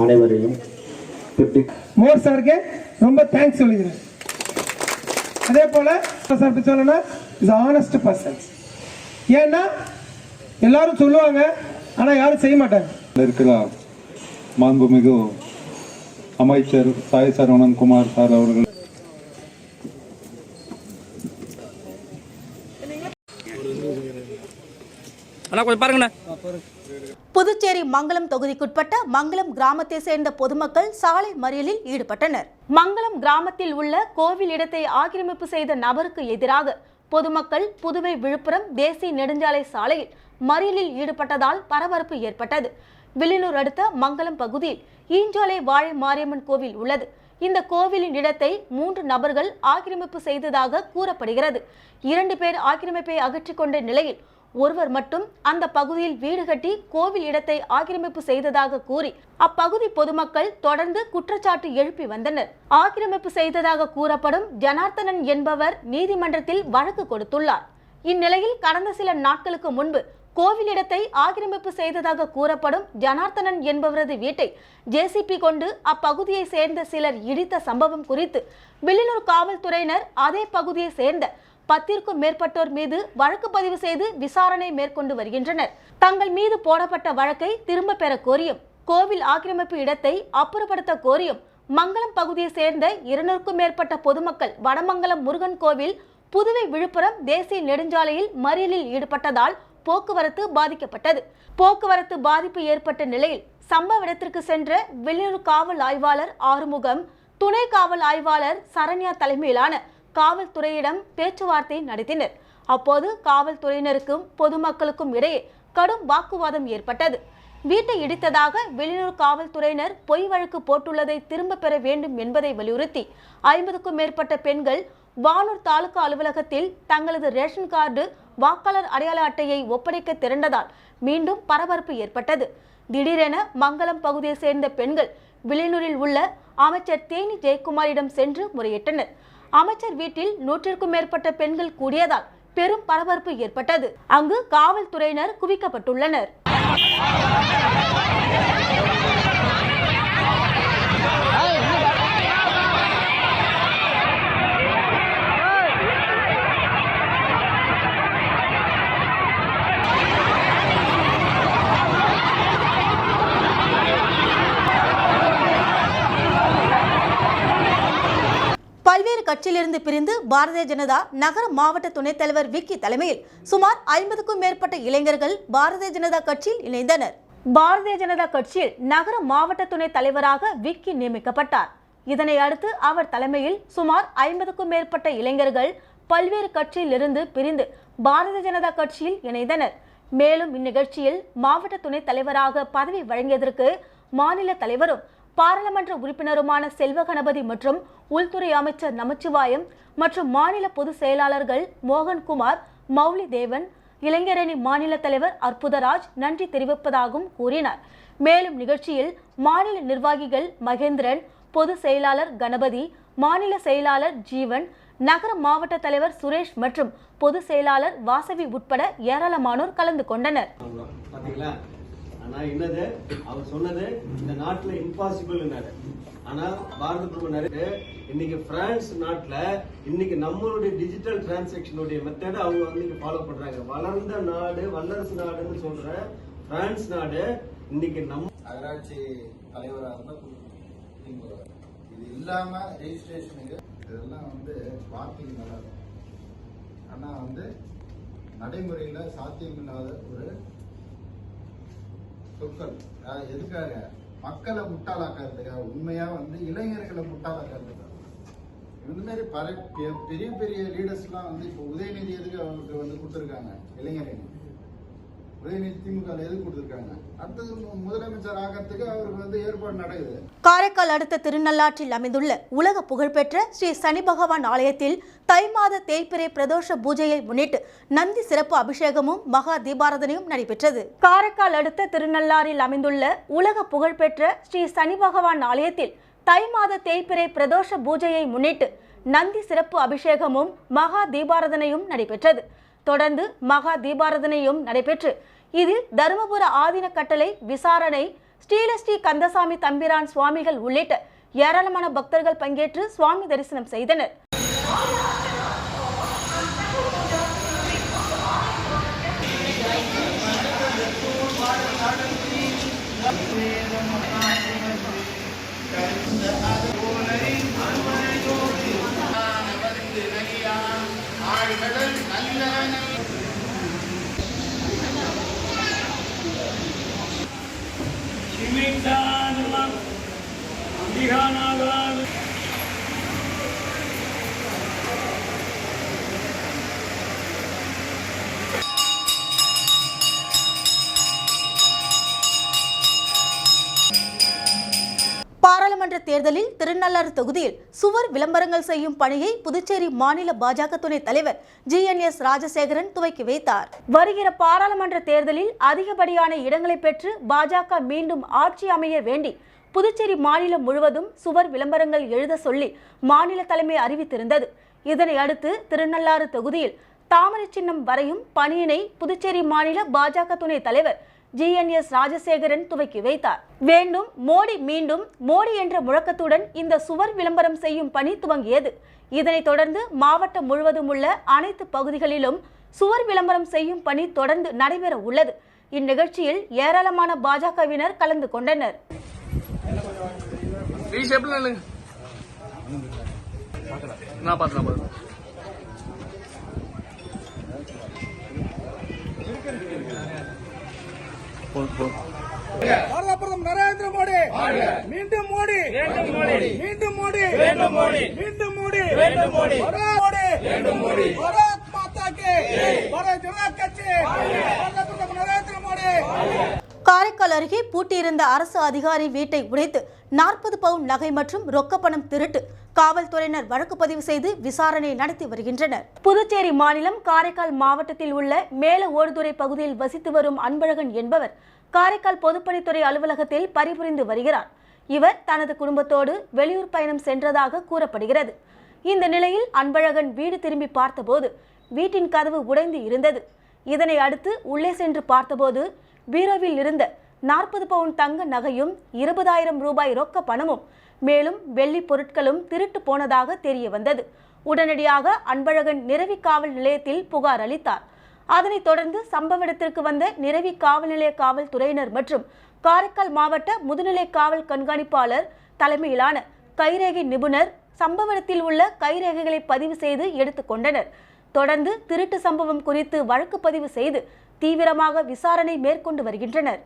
அனைவரையும் மோர் சாருக்கு ரொம்ப தேங்க்ஸ் சொல்லிக்கிறேன். அதே போல சார் சொல்லணும் இஸ் ஆனஸ்ட் பர்சன்ஸ். ஏன்னா எல்லாரும் சொல்லுவாங்க ஆனா யாரும் செய்ய மாட்டாங்க. இருக்கிற மாண்புமிகு அமைச்சர் சாய் சரவணகுமார் சார் அவர்கள் கொஞ்சம் பாருங்கண்ணா. புதுச்சேரி மங்கலம் தொகுதிக்குட்பட்ட மங்கலம் கிராமத்தை சேர்ந்த பொதுமக்கள் சாலை மறியலில் ஈடுபட்டனர். மங்கலம் கிராமத்தில் உள்ள கோவில் இடத்தை ஆக்கிரமிப்பு செய்த நபருக்கு எதிராக பொதுமக்கள் புதுவை விழுப்புரம் தேசிய நெடுஞ்சாலை சாலையில் மறியலில் ஈடுபட்டதால் பரபரப்பு ஏற்பட்டது. வில்லியனூர் அடுத்த மங்கலம் பகுதியில் ஈஞ்சாலை வாழை மாரியம்மன் கோவில் உள்ளது. இந்த கோவிலின் இடத்தை 3 நபர்கள் ஆக்கிரமிப்பு செய்ததாக கூறப்படுகிறது. 2 பேர் ஆக்கிரமிப்பை அகற்றிக் கொண்ட நிலையில் ஒருவர் மட்டும் அந்த பகுதியில் வீடு கட்டி கோவில் இடத்தை ஆக்கிரமிப்பு செய்ததாக கூறி அப்பகுதி பொதுமக்கள் தொடர்ந்து குற்றச்சாட்டு எழுப்பி வந்தனர். ஆக்கிரமிப்பு செய்ததாக கூறப்படும் ஜனார்த்தனன் என்பவர் நீதிமன்றத்தில் வழக்கு கொடுத்துள்ளார். இந்நிலையில் கடந்த சில நாட்களுக்கு முன்பு கோவில் இடத்தை ஆக்கிரமிப்பு செய்ததாக கூறப்படும் ஜனார்த்தனன் என்பவரது வீட்டை ஜேசிபி கொண்டு அப்பகுதியை சேர்ந்த சிலர் இடித்த சம்பவம் குறித்து வில்லியனூர் காவல்துறையினர் அதே பகுதியை சேர்ந்த 10க்கும் மேற்பட்டோர் மீது வழக்கு பதிவு செய்து விசாரணை மேற்கொண்டு வருகின்றனர். தங்கள் மீது போடப்பட்ட வழக்கை திரும்ப பெற கோரியும் கோவில் ஆக்கிரமிப்பு இடத்தை அப்புறப்படுத்த கோரியும் மங்கலம் பகுதியை சேர்ந்த 200க்கும் மேற்பட்ட பொதுமக்கள் வடமங்கலம் முருகன் கோவில் புதுவை விழுப்புரம் தேசிய நெடுஞ்சாலையில் மறியலில் ஈடுபட்டதால் போக்குவரத்து பாதிக்கப்பட்டது. போக்குவரத்து பாதிப்பு ஏற்பட்ட நிலையில் சம்பவ இடத்திற்கு சென்ற வில்லியனூர் காவல் ஆய்வாளர் ஆறுமுகம், துணை காவல் ஆய்வாளர் சரண்யா தலைமையிலான காவல்துறையிடம் பேச்சுவார்த்தை நடத்தினர். அப்போது காவல்துறையினருக்கும் பொதுமக்களுக்கும் இடையே கடும் வாக்குவாதம் ஏற்பட்டது. வீட்டை இடித்ததாக வில்லியனூர் காவல்துறையினர் பொய் வழக்கு போட்டுள்ளதை திரும்ப பெற வேண்டும் என்பதை வலியுறுத்தி 50க்கும் மேற்பட்ட பெண்கள் வானூர் தாலுகா அலுவலகத்தில் தங்களது ரேஷன் கார்டு, வாக்காளர் அடையாள அட்டையை ஒப்படைக்க திரண்டதால் மீண்டும் பரபரப்பு ஏற்பட்டது. திடீரென மங்கலம் பகுதியை சேர்ந்த பெண்கள் வில்லியனூரில் உள்ள அமைச்சர் தேனி ஜெயக்குமாரிடம் சென்று முறையிட்டனர். அமைச்சர் வீட்டில் 100க்கும் மேற்பட்ட பெண்கள் கூடியதால் பெரும் பரபரப்பு ஏற்பட்டது. அங்கு காவல்துறையினர் குவிக்கப்பட்டுள்ளனர். கட்சியிலிருந்து பிரிந்து பாரதிய ஜனதா நகர மாவட்ட துணைத் தலைவர் விக்கி தலைமையில் சுமார் 50க்கும் மேற்பட்ட இளைஞர்கள் பாரதிய ஜனதா கட்சியில் இணைந்தனர். பாரதிய ஜனதா கட்சியில் நகர மாவட்ட துணைத் தலைவராக விக்கி நியமிக்கப்பட்டார். இதனை அடுத்து அவர் தலைமையில் சுமார் 50க்கும் மேற்பட்ட இளைஞர்கள் பல்வேறு கட்சியிலிருந்து பிரிந்து பாரதிய ஜனதா கட்சியில் இணைந்தனர். மேலும் இந்நிகழ்ச்சியில் மாவட்ட துணைத் தலைவராக பதவி வழங்கியதற்கு மாநில தலைவரும் பாராளுமன்ற உறுப்பினருமான செல்வ கணபதி மற்றும் உள்துறை அமைச்சர் நமச்சிவாயம் மற்றும் மாநில பொதுச் செயலாளர்கள் மோகன்குமார், மௌலி தேவன், இளைஞரணி மாநில தலைவர் அற்புதராஜ் நன்றி தெரிவிப்பதாகவும் கூறினார். மேலும் நிகழ்ச்சியில் மாநில நிர்வாகிகள் மகேந்திரன், பொதுச் செயலாளர் கணபதி, மாநில செயலாளர் ஜீவன், நகர மாவட்ட தலைவர் சுரேஷ் மற்றும் பொதுச் செயலாளர் வாசவி உட்பட ஏராளமானோர் கலந்து கொண்டனர். ஆனா என்னது அவர் சொன்னது இந்த நாட்டுல இம்பாசிபிள். ஆனா பாரத பிரதமர் இன்னைக்கு பிரான்ஸ் நாட்டுல இன்னைக்கு நம்மளுடைய டிஜிட்டல் டிரான்சாக்சனுடைய மெத்தட் அவங்க வந்து ஃபாலோ பண்றாங்க. வளர்ந்த நாடு, வல்லரசு நாடுன்னு சொல்ற பிரான்ஸ் நாடு இன்னைக்கு நம்ம நகராட்சி தலைவராக இருந்தா இது இல்லாம ரெஜிஸ்ட்ரேஷனுக்கு இதெல்லாம் வந்து வார்த்தைக்கு நல்லா இருக்கும். ஆனா வந்து நடைமுறையில சாத்தியமில்லாத ஒரு சொற்கள். எதுக்காக? மக்களை முட்டாளாக்கிறதுக்காக, உண்மையா வந்து இளைஞர்களை முட்டாளாக்கிறதுக்காக. இந்த மாதிரி பெரிய பெரிய லீடர்ஸ் எல்லாம் வந்து இப்போ உதயநிதி எதுக்கு அவருக்கு வந்து கொடுத்துருக்காங்க? இளைஞரணி உதயநிதி திமுக எதுக்கு கொடுத்துருக்காங்க? அடுத்தது முதலமைச்சர் ஆகிறதுக்கு அவருக்கு வந்து ஏற்பாடு நடக்குது. காரைக்கால் அடுத்த திருநள்ளாற்றில் அமைந்துள்ள உலக புகழ்பெற்ற ஸ்ரீ சனி பகவான் ஆலயத்தில் தை மாத தேய்பிறை பிரதோஷ பூஜையை முன்னிட்டு நந்தி சிறப்பு அபிஷேகமும் மகா தீபாராதனையும் நடைபெற்றது. காரைக்கால் அடுத்த திருநள்ளாறில் அமைந்துள்ள உலக புகழ்பெற்ற ஸ்ரீ சனி பகவான் ஆலயத்தில் தை மாத தேய்பிறை பிரதோஷ பூஜையை முன்னிட்டு நந்தி சிறப்பு அபிஷேகமும் மகா தீபாராதனையும் நடைபெற்றது. தொடர்ந்து மகா தீபாராதனையும் நடைபெற்று இதில் தருமபுர ஆதீன கட்டளை விசாரணை, ஸ்ரீலஸ்ரீ கந்தசாமி தம்பிரான் சுவாமிகள் உள்ளிட்ட ஏராளமான பக்தர்கள் பங்கேற்று சுவாமி தரிசனம் செய்தனர். பாராளுமன்ற தேர்தலில் திருநள்ளாறு தொகுதியில் சுவர் விளம்பரங்கள் செய்யும் பணியை புதுச்சேரி மாநில பாஜக துணைத் தலைவர் GNS ராஜசேகரன் துவக்கி வைத்தார். வருகிற பாராளுமன்ற தேர்தலில் அதிகப்படியான இடங்களை பெற்று பாஜக மீண்டும் ஆட்சி அமைய வேண்டி புதுச்சேரி மாநிலம் முழுவதும் சுவர் விளம்பரங்கள் எழுத சொல்லி மாநில தலைமை அறிவித்திருந்தது. இதனை அடுத்து திருநள்ளாறு தொகுதியில் தாமரை சின்னம் வரையும் பணியினை புதுச்சேரி மாநில பாஜக துணைத் தலைவர் GNS ராஜசேகரன் துவக்கி வைத்தார். வேண்டும் மோடி மீண்டும் மோடி என்ற முழக்கத்துடன் இந்த சுவர் விளம்பரம் செய்யும் பணி துவங்கியது. இதனைத் தொடர்ந்து மாவட்டம் முழுவதும் உள்ள அனைத்து பகுதிகளிலும் சுவர் விளம்பரம் செய்யும் பணி தொடர்ந்து நடைபெற உள்ளது. இந்நிகழ்ச்சியில் ஏராளமான பாஜகவினர் கலந்து கொண்டனர். பாரத பிரதமர் நரேந்திர மோடி மீண்டும் மோடி மீண்டும் மோடி மீண்டும் மோடி மீண்டும் மோடி பாரத் மாதா கி பாரத் ஜனதா கட்சி பாரத பிரதமர் நரேந்திர மோடி. காரைக்கால் அருகே பூட்டியிருந்த அரசு அதிகாரி வீட்டை உடைத்து 40 பவுன் நகை மற்றும் ரொக்கப்பணம் திருட்டு காவல்துறையினர் வழக்கு பதிவு செய்து விசாரணை நடத்தி வருகின்றனர். புதுச்சேரி மாநிலம் காரைக்கால் மாவட்டத்தில் உள்ள மேல ஓடுதுறை பகுதியில் வசித்து வரும் அன்பழகன் என்பவர் காரைக்கால் பொதுப்பணித்துறை அலுவலகத்தில் பணிபுரிந்து வருகிறார். இவர் தனது குடும்பத்தோடு வெளியூர் பயணம் சென்றதாக கூறப்படுகிறது. இந்த நிலையில் அன்பழகன் வீடு திரும்பி பார்த்தபோது வீட்டின் கதவு உடைந்து இருந்தது. இதனை அடுத்து உள்ளே சென்று பார்த்தபோது பீரோவில் இருந்த 40 பவுன் தங்க நகையும் 20,000 ரூபாய் ரொக்க பணமும் மேலும் வெள்ளி பொருட்களும் திருட்டு போனதாக தெரிய வந்தது. உடனடியாக அன்பழகன் நிரவி காவல் நிலையத்தில் புகார் அளித்தார். அதனைத் தொடர்ந்து சம்பவ இடத்திற்கு வந்த நிரவி காவல் நிலைய காவல்துறையினர் மற்றும் காரைக்கால் மாவட்ட முதுநிலை காவல் கண்காணிப்பாளர் தலைமையிலான கைரேகை நிபுணர் சம்பவ இடத்தில் உள்ள கைரேகைகளை பதிவு செய்து எடுத்துக்கொண்டனர். தொடர்ந்து திருட்டு சம்பவம் குறித்து வழக்கு பதிவு செய்து தீவிரமாக விசாரணை மேற்கொண்டு வருகின்றனர்.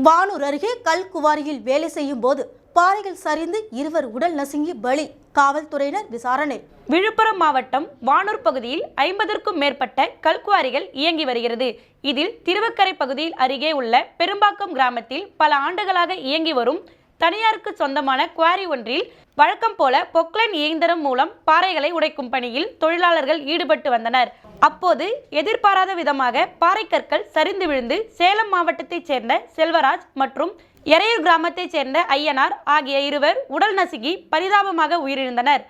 வானூர் அருகே கல்குவாரியில் வேலை செய்யும் போது பாறைகள் சரிந்து இருவர் உடல் நசுங்கி பலி. காவல்துறையினர் விசாரணை. விழுப்புரம் மாவட்டம் வானூர் பகுதியில் 50க்கும் மேற்பட்ட கல்குவாரிகள் இயங்கி வருகிறது. இதில் திருவக்கரை பகுதியில் அருகே உள்ள பெரும்பாக்கம் கிராமத்தில் பல ஆண்டுகளாக இயங்கி வரும் தனியாருக்கு சொந்தமான குவாரி ஒன்றில் வழக்கம் போல பொக்லைன் இயந்திரம் மூலம் பாறைகளை உடைக்கும் பணியில் தொழிலாளர்கள் ஈடுபட்டு வந்தனர். அப்போது எதிர்பாராத விதமாக பாறைக்கற்கள் சரிந்து விழுந்து சேலம் மாவட்டத்தைச் சேர்ந்த செல்வராஜ் மற்றும் எறையூர் கிராமத்தைச் சேர்ந்த ஐயனார் ஆகிய இருவர் உடல் நசுங்கி பரிதாபமாக உயிரிழந்தனர்.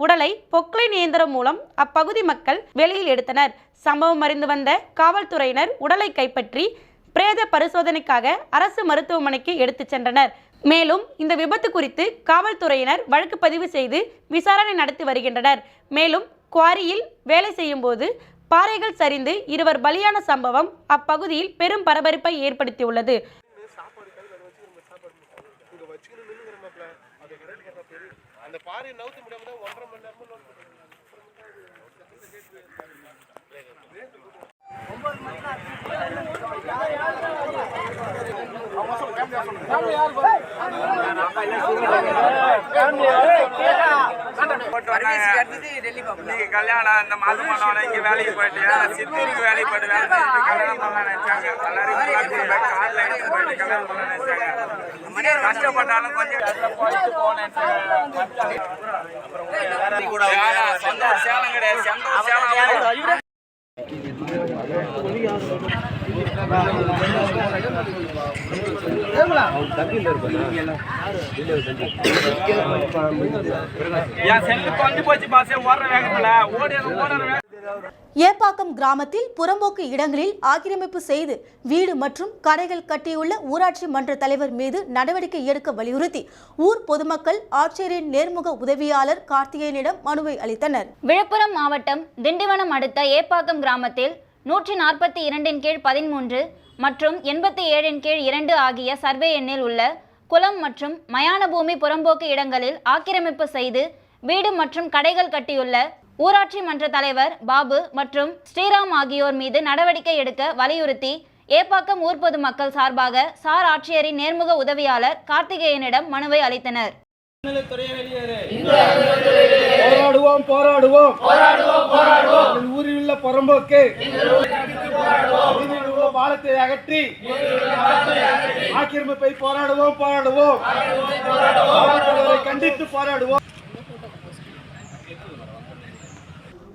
உடலை பொக்லைன் இயந்திரம் மூலம் அப்பகுதி மக்கள் வெளியில் எடுத்தனர். சம்பவம் அறிந்து வந்த காவல்துறையினர் உடலை கைப்பற்றி பிரேத பரிசோதனைக்காக அரசு மருத்துவமனைக்கு எடுத்துச் சென்றனர். மேலும் இந்த விபத்து குறித்து காவல்துறையினர் வழக்கு பதிவு செய்து விசாரணை நடத்தி வருகின்றனர். மேலும் குவாரியில் வேலை செய்யும் போது பாறைகள் சரிந்து இருவர் பலியான சம்பவம் அப்பகுதியில் பெரும் பரபரப்பை ஏற்படுத்தியுள்ளது. கல்யாணம் இந்த மாதம் பண்ணவன இங்க வேலைக்கு போயிட்டு சித்திக்கு வேலைக்கு போயிட்டு வேலை செஞ்சுட்டு கல்யாணம் பண்ண நினைச்சாங்க. எல்லாரும் கார்ல எடுத்து போயிட்டு கல்யாணம் பண்ண நினைச்சாங்க. கஷ்டப்பட்டாலும் கொஞ்சம் சொந்த சேலம் கிடையாது, சொந்த சேலம். ஏப்பாக்கம் கிராமத்தில் புறம்போக்கு இடங்களில் ஆக்கிரமிப்பு செய்து வீடு மற்றும் கடைகள் கட்டியுள்ள ஊராட்சி மன்ற தலைவர் மீது நடவடிக்கை எடுக்க வலியுறுத்தி ஊர் பொதுமக்கள் ஆட்சியரின் நேர்முக உதவியாளர் கார்த்திகேயனிடம் மனுவை அளித்தனர். விழுப்புரம் மாவட்டம் திண்டிவனம் அடுத்த ஏப்பாக்கம் கிராமத்தில் 142 கீழ் 13 மற்றும் 87 கீழ் 2 ஆகிய சர்வே எண்ணில் உள்ள குளம் மற்றும் மயான பூமி புறம்போக்கு இடங்களில் ஆக்கிரமிப்பு செய்து வீடு மற்றும் கடைகள் கட்டியுள்ள ஊராட்சி மன்ற தலைவர் பாபு மற்றும் ஸ்ரீராம் ஆகியோர் மீது நடவடிக்கை எடுக்க வலியுறுத்தி ஏப்பாக்கம் ஊர் பொதுமக்கள் சார்பாக சார் ஆட்சியரின் நேர்முக உதவியாளர் கார்த்திகேயனிடம் மனுவை அளித்தனர். போராடுவோம் போராடுவோம் போராடுவோம். ஊரில் உள்ள புறம்போக்கு உள்ள பாலத்தை அகற்றி ஆக்கிரமிப்பை போராடுவோம் போராடுவோம். கண்டித்து போராடுவோம்.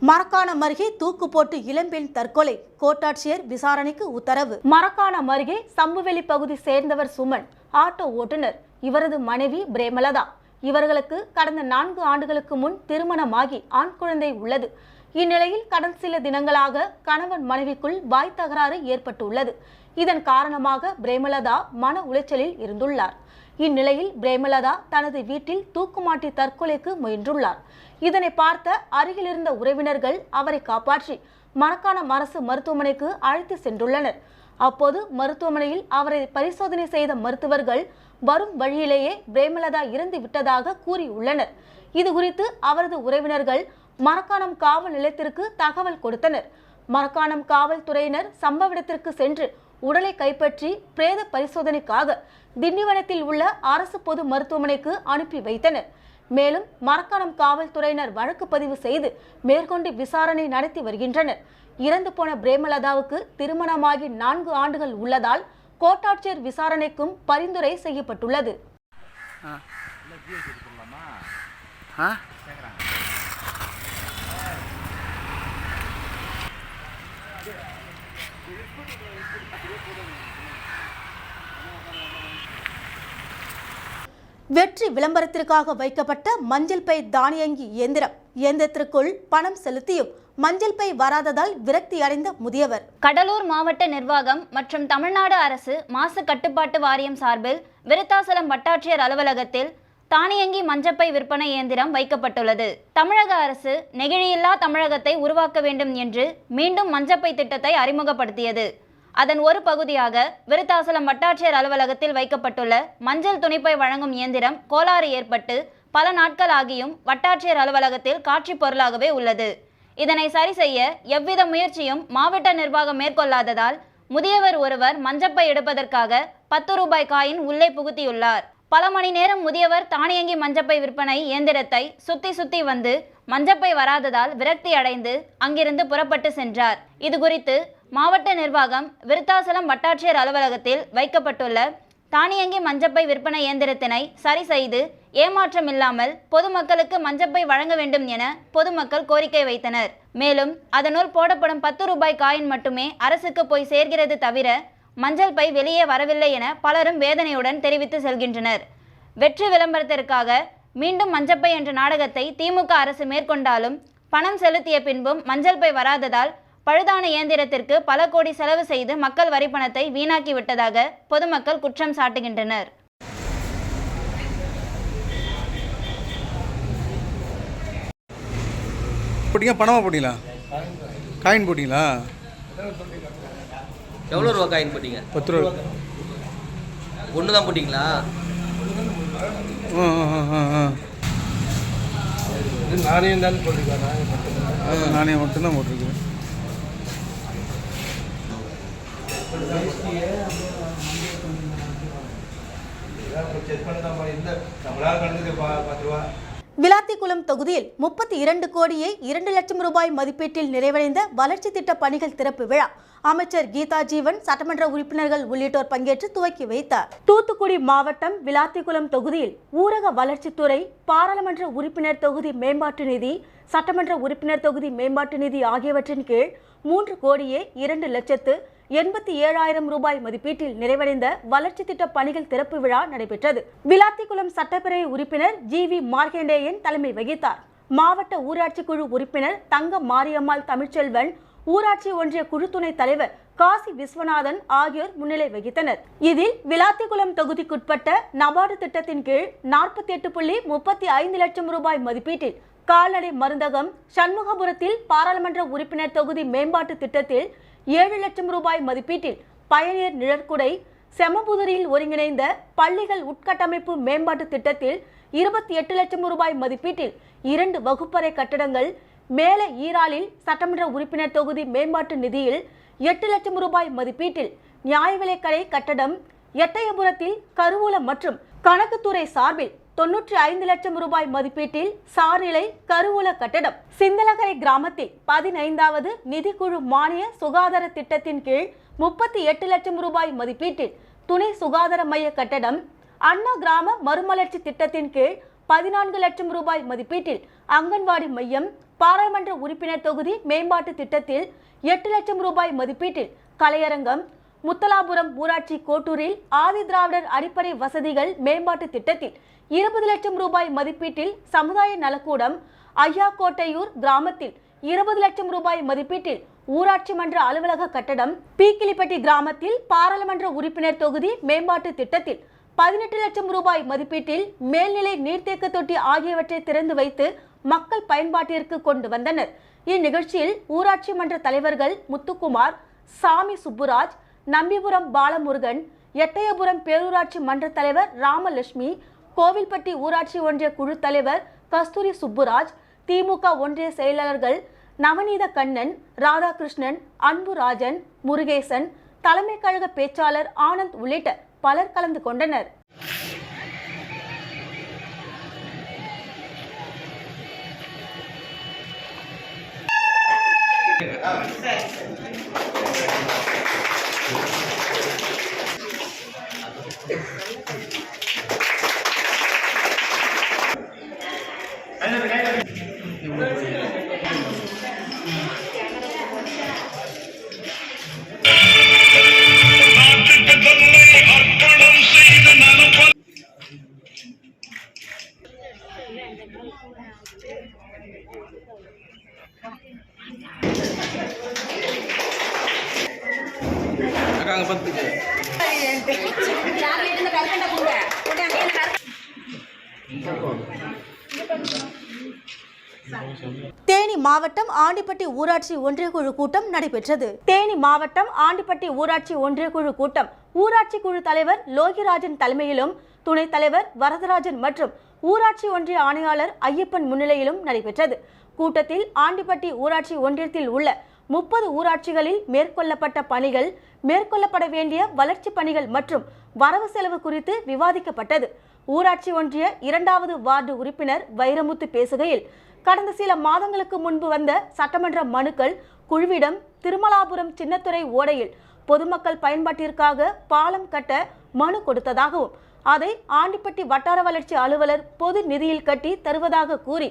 மரக்காணம் அருகே தூக்கு போட்டு இளம்பெண் தற்கொலை. கோட்டாட்சியர் விசாரணைக்கு உத்தரவு. மரக்காணம் அருகே சம்புவெளி பகுதி சேர்ந்தவர் சுமன், ஆட்டோ ஓட்டுநர். இவரது மனைவி பிரேமலதா. இவர்களுக்கு கடந்த 4 ஆண்டுகளுக்கு முன் திருமணமாகி ஆண் குழந்தை உள்ளது. இந்நிலையில் கடந்த சில தினங்களாக கணவன் மனைவிக்குள் வாய் தகராறு ஏற்பட்டுள்ளது. இதன் காரணமாக பிரேமலதா மன உளைச்சலில் இருந்துள்ளார். இந்நிலையில் பிரேமலதா தனது வீட்டில் தூக்குமாட்டி தற்கொலைக்கு முயன்றுள்ளார். இதனை பார்த்த அருகில் இருந்த உறவினர்கள் அவரை காப்பாற்றி மரக்காணம் அரசு மருத்துவமனைக்கு அழைத்து சென்றுள்ளனர். அப்போது மருத்துவமனையில் அவரை பரிசோதனை செய்த மருத்துவர்கள் வரும் வழியிலேயே பிரேமலதா இறந்து விட்டதாக கூறியுள்ளனர். இது குறித்து அவரது உறவினர்கள் மரக்காணம் காவல் நிலையத்திற்கு தகவல் கொடுத்தனர். மரக்காணம் காவல்துறையினர் சம்பவ இடத்திற்கு சென்று உடலை கைப்பற்றி பிரேத பரிசோதனைக்காக திண்டிவனத்தில் உள்ள அரசு பொது மருத்துவமனைக்கு அனுப்பி வைத்தனர். மேலும் மரக்காணம் காவல்துறையினர் வழக்கு பதிவு செய்து மேற்கொண்டு விசாரணை நடத்தி வருகின்றனர். இறந்து போன பிரேமலதாவுக்கு திருமணமாகி 4 ஆண்டுகள் உள்ளதால் கோட்டாட்சியர் விசாரணைக்கும் பரிந்துரை செய்யப்பட்டுள்ளது. வெற்றி விளம்பரத்திற்காக வைக்கப்பட்ட மஞ்சள் பை தானியங்கி இயந்திரத்திற்குள் பணம் செலுத்தியும் மஞ்சள் பை வராததால் விரக்தி அடைந்த முதியவர். கடலூர் மாவட்ட நிர்வாகம் மற்றும் தமிழ்நாடு அரசு மாசு கட்டுப்பாட்டு வாரியம் சார்பில் விருத்தாசலம் வட்டாட்சியர் அலுவலகத்தில் தானியங்கி மஞ்சப்பை விற்பனை இயந்திரம் வைக்கப்பட்டுள்ளது. தமிழக அரசு நெகிழியில்லா தமிழகத்தை உருவாக்க வேண்டும் என்று மீண்டும் மஞ்சப்பை திட்டத்தை அறிமுகப்படுத்தியது. அதன் ஒரு பகுதியாக விருத்தாசலம் வட்டாட்சியர் அலுவலகத்தில் வைக்கப்பட்டுள்ள மஞ்சள் துணிப்பை வழங்கும் இயந்திரம் கோளாறு ஏற்பட்டு பல நாட்கள் ஆகியும் வட்டாட்சியர் அலுவலகத்தில் காட்சி பொருளாகவே உள்ளது. இதனை சரி செய்ய எவ்வித முயற்சியும் மாவட்ட நிர்வாகம் மேற்கொள்ளாததால் முதியவர் ஒருவர் மஞ்சப்பை எடுப்பதற்காக 10 ரூபாய் காயின் உள்ளே புகுத்தியுள்ளார். பல மணி நேரம் முதியவர் தானியங்கி மஞ்சப்பை விற்பனை இயந்திரத்தை சுத்தி வந்து மஞ்சப்பை வராததால் விரக்தி அடைந்து அங்கிருந்து புறப்பட்டு சென்றார். இது குறித்து மாவட்ட நிர்வாகம் விருத்தாசலம் வட்டாட்சியர் அலுவலகத்தில் வைக்கப்பட்டுள்ள தானியங்கி மஞ்சப்பை விற்பனை இயந்திரத்தினை சரி செய்து ஏமாற்றம் இல்லாமல் பொதுமக்களுக்கு மஞ்சப்பை வழங்க வேண்டும் என பொதுமக்கள் கோரிக்கை வைத்தனர். மேலும் அதனுள் போடப்படும் 10 ரூபாய் காயின் மட்டுமே அரசுக்கு போய் சேர்கிறது தவிர மஞ்சள் பை வெளியே வரவில்லை என பலரும் வேதனையுடன் தெரிவித்து செல்கின்றனர். வெற்றி விளம்பரத்திற்காக மீண்டும் மஞ்சப்பை என்ற நாடகத்தை திமுக அரசு மேற்கொண்டாலும் பணம் செலுத்திய பின்பும் மஞ்சள் பை வராததால் பழுதான இயந்திரத்திற்கு பல கோடி செலவு செய்து மக்கள் வரிப்பணத்தை வீணாக்கி விட்டதாக பொதுமக்கள் குற்றம் சாட்டுகின்றனர். பணமா போட்டீங்களா? காயின் போட்டீங்களா? எவ்வளோ ரூபா காயின் போட்டீங்க? 10 ரூபா. ஒன்று தான் போட்டிங்களா? நாணயம் தான் போட்டிருக்கேன். நாணயம் மட்டும்தான் போட்டிருக்கேன். விளாத்திக்குளம் தொகுதியில் 32 கோடியே 2 லட்சம் ரூபாய் மதிப்பீட்டில் நிறைவடைந்த வளர்ச்சி திட்ட பணிகள் திறப்பு விழா அமைச்சர் கீதா ஜீவன், சட்டமன்ற உறுப்பினர்கள் உள்ளிட்டோர் பங்கேற்று துவக்கி வைத்தார். தூத்துக்குடி மாவட்டம் விளாத்திக்குளம் தொகுதியில் ஊரக வளர்ச்சித்துறை, பாராளுமன்ற உறுப்பினர் தொகுதி மேம்பாட்டு நிதி, சட்டமன்ற உறுப்பினர் தொகுதி மேம்பாட்டு நிதி ஆகியவற்றின் கீழ் 3 கோடியே 2 லட்சத்து 87,000 ரூபாய் மதிப்பீட்டில் நிறைவடைந்த வளர்ச்சி திட்ட பணிகள் திறப்பு விழா நடைபெற்றது. விளாத்திக்குளம் சட்டப்பேரவை உறுப்பினர் GV மார்க்கண்டேயன் தலைமை வகித்தார். மாவட்ட ஊராட்சி குழு உறுப்பினர் தங்க மாரியம்மாள் தமிழ்ச்செல்வன், ஊராட்சி ஒன்றிய குழு துணைத் தலைவர் காசி விஸ்வநாதன் ஆகியோர் முன்னிலை வகித்தனர். இதில் விளாத்திக்குளம் தொகுதிக்குட்பட்ட நபார்டு திட்டத்தின் கீழ் 48.35 லட்சம் ரூபாய் மதிப்பீட்டில் கால்நடை மருந்தகம், சண்முகபுரத்தில் பாராளுமன்ற உறுப்பினர் தொகுதி மேம்பாட்டு திட்டத்தில் 7 லட்சம் ரூபாய் மதிப்பீட்டில் பயணியர் நிழற்குடை, செமபுதூரில் ஒருங்கிணைந்த பள்ளிகள் உட்கட்டமைப்பு மேம்பாட்டு திட்டத்தில் 28 லட்சம் ரூபாய் மதிப்பீட்டில் 2 வகுப்பறை கட்டடங்கள், மேல ஈராலில் சட்டமன்ற உறுப்பினர் தொகுதி மேம்பாட்டு நிதியில் 8 லட்சம் ரூபாய் மதிப்பீட்டில் நியாய விலைக்கடை கட்டடம், எட்டயபுரத்தில் கருவூலம் மற்றும் கணக்குத்துறை சார்பில் 95 லட்சம் ரூபாய் மதிப்பீட்டில் சார்நிலை கருவூல கட்டடம், சிந்தலகரை கிராமத்தில் 15வது நிதிக்குழு மானிய சுகாதார திட்டத்தின் கீழ் 38 லட்சம் ரூபாய் மதிப்பீட்டில் துணை சுகாதார மைய கட்டடம், அண்ணா கிராம மறுமலர்ச்சி திட்டத்தின் கீழ் 14 லட்சம் ரூபாய் மதிப்பீட்டில் அங்கன்வாடி மையம், பாராளுமன்ற உறுப்பினர் தொகுதி மேம்பாட்டு திட்டத்தில் 8 லட்சம் ரூபாய் மதிப்பீட்டில் கலையரங்கம், முத்தலாபுரம் ஊராட்சி கோட்டூரில் ஆதி திராவிடர் அடிப்படை வசதிகள் மேம்பாட்டு திட்டத்தில் 20 லட்சம் ரூபாய் மதிப்பீட்டில் சமுதாய நலக்கூடம், ஐயாக்கோட்டையூர் கிராமத்தில் 20 லட்சம் ரூபாய் மதிப்பீட்டில் ஊராட்சி மன்ற அலுவலக கட்டடம், பீக்கிலிப்பட்டி கிராமத்தில் பாராளுமன்ற உறுப்பினர் தொகுதி மேம்பாட்டு திட்டத்தில் 18 லட்சம் ரூபாய் மதிப்பீட்டில் மேல்நிலை நீர்த்தேக்க தொட்டி ஆகியவற்றை திறந்து வைத்து மக்கள் பயன்பாட்டிற்கு கொண்டு வந்தனர். இந்நிகழ்ச்சியில் ஊராட்சி மன்ற தலைவர்கள் முத்துக்குமார், சாமி சுப்புராஜ், நம்பிபுரம் பாலமுருகன், எட்டயபுரம் பேரூராட்சி மன்ற தலைவர் ராமலட்சுமி, கோவில்பட்டி ஊராட்சி ஒன்றிய குழு தலைவர் கஸ்தூரி சுப்புராஜ், திமுக ஒன்றிய செயலாளர்கள் நவநீத கண்ணன், ராதாகிருஷ்ணன், அன்புராஜன், முருகேசன், தலைமை கழக பேச்சாளர் ஆனந்த் உள்ளிட்ட பலர் கலந்து கொண்டனர். அங்கே பார்த்துக்கு. தேனி மாவட்டம் ஆண்டிப்பட்டி ஊராட்சி ஒன்றியக்குழு கூட்டம் நடைபெற்றது. தேனி மாவட்டம் ஆண்டிப்பட்டி ஊராட்சி ஒன்றியக்குழு கூட்டம் ஊராட்சி குழு தலைவர் லோகிராஜன் தலைமையிலும், துணைத் தலைவர் வரதராஜன் மற்றும் ஊராட்சி ஒன்றிய ஆணையாளர் ஐயப்பன் முன்னிலையிலும் நடைபெற்றது. கூட்டத்தில் ஆண்டிப்பட்டி ஊராட்சி ஒன்றியத்தில் உள்ள 30 ஊராட்சிகளில் மேற்கொள்ளப்பட்ட பணிகள், மேற்கொள்ளப்பட வேண்டிய வளர்ச்சி பணிகள் மற்றும் வரவு செலவு குறித்து விவாதிக்கப்பட்டது. ஊராட்சி ஒன்றிய 2வது வார்டு உறுப்பினர் வைரமுத்து பேசுகையில், கடந்த சில மாதங்களுக்கு முன்பு வந்த சட்டமன்ற மனுக்கள் குழுவிடம் திருமலாபுரம் சின்னத்துறை ஓடையில் பொதுமக்கள் பயன்பாட்டிற்காக பாலம் கட்ட மனு கொடுத்ததாகவும், அதை ஆண்டிப்பட்டி வட்டார வளர்ச்சி அலுவலர் பொது நிதியில் கட்டி தருவதாக கூறி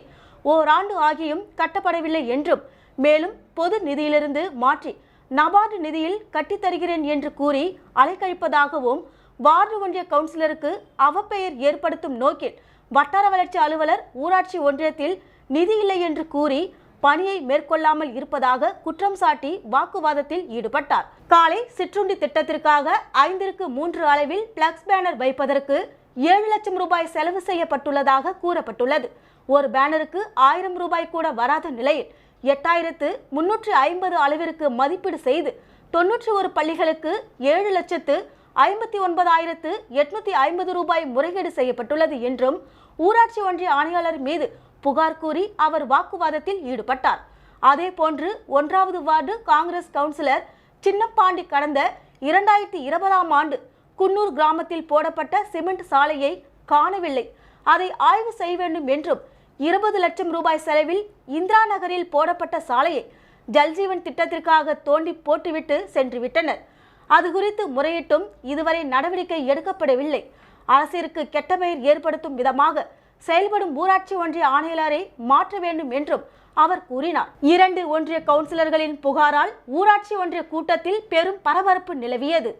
ஓராண்டு ஆகியும் கட்டப்படவில்லை என்றும், மேலும் பொது நிதியிலிருந்து மாற்றி நபார்டு நிதியில் கட்டித்தருகிறேன் என்று கூறி அலைக்கழிப்பதாகவும், வார்டு ஒன்றிய கவுன்சிலருக்கு அவப்பெயர் ஏற்படுத்தும் நோக்கில் வட்டார வளர்ச்சி அலுவலர் ஊராட்சி ஒன்றியத்தில் நிதி இல்லை என்று கூறி பணியை மேற்கொள்ளாமல் இருப்பதாக குற்றம் சாட்டி வாக்குவாதத்தில் ஈடுபட்டார். காலை சிற்றுண்டி திட்டத்திற்காக 5ற்கு 3 அளவில் பிளக்ஸ் பேனர் வைப்பதற்கு 7 லட்சம் ரூபாய் செலவு செய்யப்பட்டுள்ளதாக கூறப்பட்டுள்ளது. ஒரு பேனருக்கு 1000 ரூபாய் கூட வராத நிலையில் 8350 அளவிற்கு மதிப்பீடு செய்து 91 பள்ளிகளுக்கு 7,59,850 ரூபாய் முறைகேடு செய்யப்பட்டுள்ளது என்றும் ஊராட்சி ஒன்றிய ஆணையாளர் மீது புகார் கூறி அவர் வாக்குவாதத்தில் ஈடுபட்டார். அதேபோன்று 1வது வார்டு காங்கிரஸ் கவுன்சிலர் சின்னப்பாண்டி கடந்த 2020ஆம் ஆண்டு குன்னூர் கிராமத்தில் போடப்பட்ட சிமெண்ட் சாலையை காணவில்லை, அதை ஆய்வு செய்ய வேண்டும் என்றும், 20 லட்சம் ரூபாய் செலவில் இந்திரா நகரில் போடப்பட்ட சாலையை ஜல்ஜீவன் திட்டத்திற்காக தோண்டி போட்டுவிட்டு சென்று விட்டனர். அது குறித்து முறையிட்டும் இதுவரை நடவடிக்கை எடுக்கப்படவில்லை. அரசிற்கு கெட்ட பெயர் ஏற்படுத்தும் விதமாக செயல்படும் ஊராட்சி ஒன்றிய ஆணையாளரை மாற்ற வேண்டும் என்றும் அவர் கூறினார். 2 ஒன்றிய கவுன்சிலர்களின் புகாரால் ஊராட்சி ஒன்றிய கூட்டத்தில் பெரும் பரபரப்பு நிலவியது.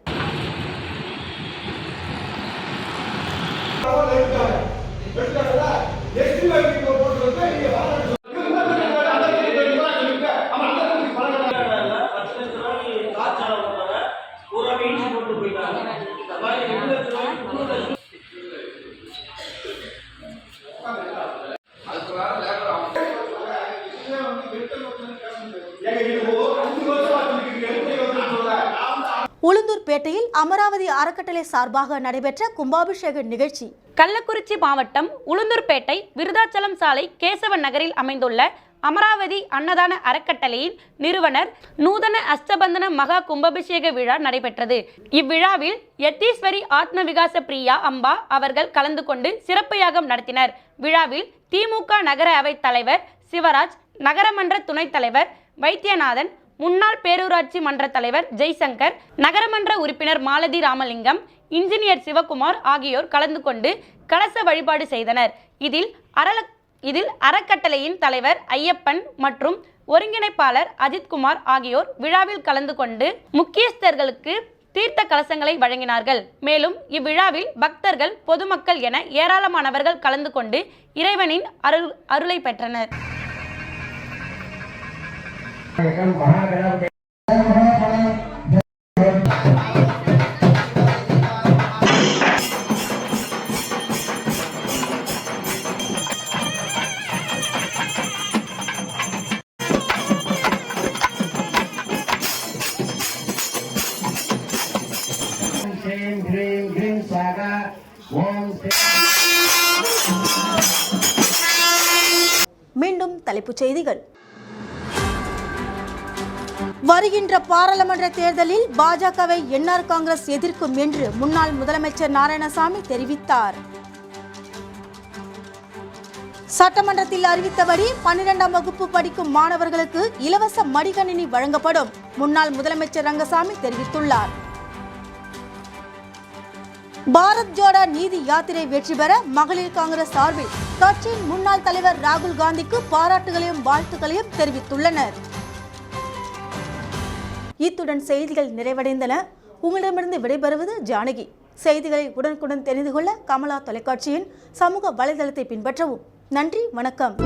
உளுந்தூர்பேட்டையில் அமராவதி அறக்கட்டளை சார்பாக நடைபெற்ற கும்பாபிஷேக நிகழ்ச்சி. கள்ளக்குறிச்சி மாவட்டம் உளுந்தூர்பேட்டை விருதாச்சலம் சாலை கேசவன் நகரில் அமைந்துள்ள அமராவதி அன்னதான அறக்கட்டளையின் நிறுவனர் நூதன அஷ்டபந்தன மகா கும்பாபிஷேக விழா நடைபெற்றது. இவ்விழாவில் யத்தீஸ்வரி ஆத்ம விகாச பிரியா அம்பா அவர்கள் கலந்து கொண்டு சிறப்பு யாகம் நடத்தினர். விழாவில் திமுக நகர அவைத் தலைவர் சிவராஜ், நகரமன்ற துணைத் தலைவர் வைத்தியநாதன், முன்னாள் பேரூராட்சி மன்ற தலைவர் ஜெய்சங்கர், நகரமன்ற உறுப்பினர் மாலதி ராமலிங்கம், இன்ஜினியர் சிவகுமார் ஆகியோர் கலந்து கொண்டு கலச வழிபாடு செய்தனர். இதில் அறக்கட்டளையின் தலைவர் ஐயப்பன் மற்றும் ஒருங்கிணைப்பாளர் அஜித்குமார் ஆகியோர் விழாவில் கலந்து கொண்டு முக்கியஸ்தர்களுக்கு தீர்த்த கலசங்களை வழங்கினார்கள். மேலும் இவ்விழாவில் பக்தர்கள், பொதுமக்கள் என ஏராளமானவர்கள் கலந்து கொண்டு இறைவனின் அருளை பெற்றனர். மீண்டும் தலைப்புச் செய்திகள். வருகின்ற பாராளுமன்ற தேர்தலில் பாஜகவை என்ஆர் காங்கிரஸ் எதிர்க்கும் என்று முன்னாள் முதலமைச்சர் நாராயணசாமி தெரிவித்தார். சட்டமன்றத்தில் அறிவித்தபடி 12ஆம் வகுப்பு படிக்கும் மாணவர்களுக்கு இலவச மடிக்கணினி வழங்கப்படும். முன்னாள் முதலமைச்சர் ரங்கசாமி தெரிவித்துள்ளார். பாரத் ஜோடோ நீதி யாத்திரை வெற்றி பெற மகளிர் காங்கிரஸ் சார்பில் கட்சியின் முன்னாள் தலைவர் ராகுல் காந்திக்கு பாராட்டுகளையும் வாழ்த்துக்களையும் தெரிவித்துள்ளனர். இத்துடன் செய்திகள் நிறைவடைந்தன. உங்களிடமிருந்து விடைபெறுவது ஜானகி. செய்திகளை உடனுக்குடன் தெரிந்து கொள்ள கமலா தொலைக்காட்சியின் சமூக வலைதளத்தை பின்பற்றவும். நன்றி, வணக்கம்.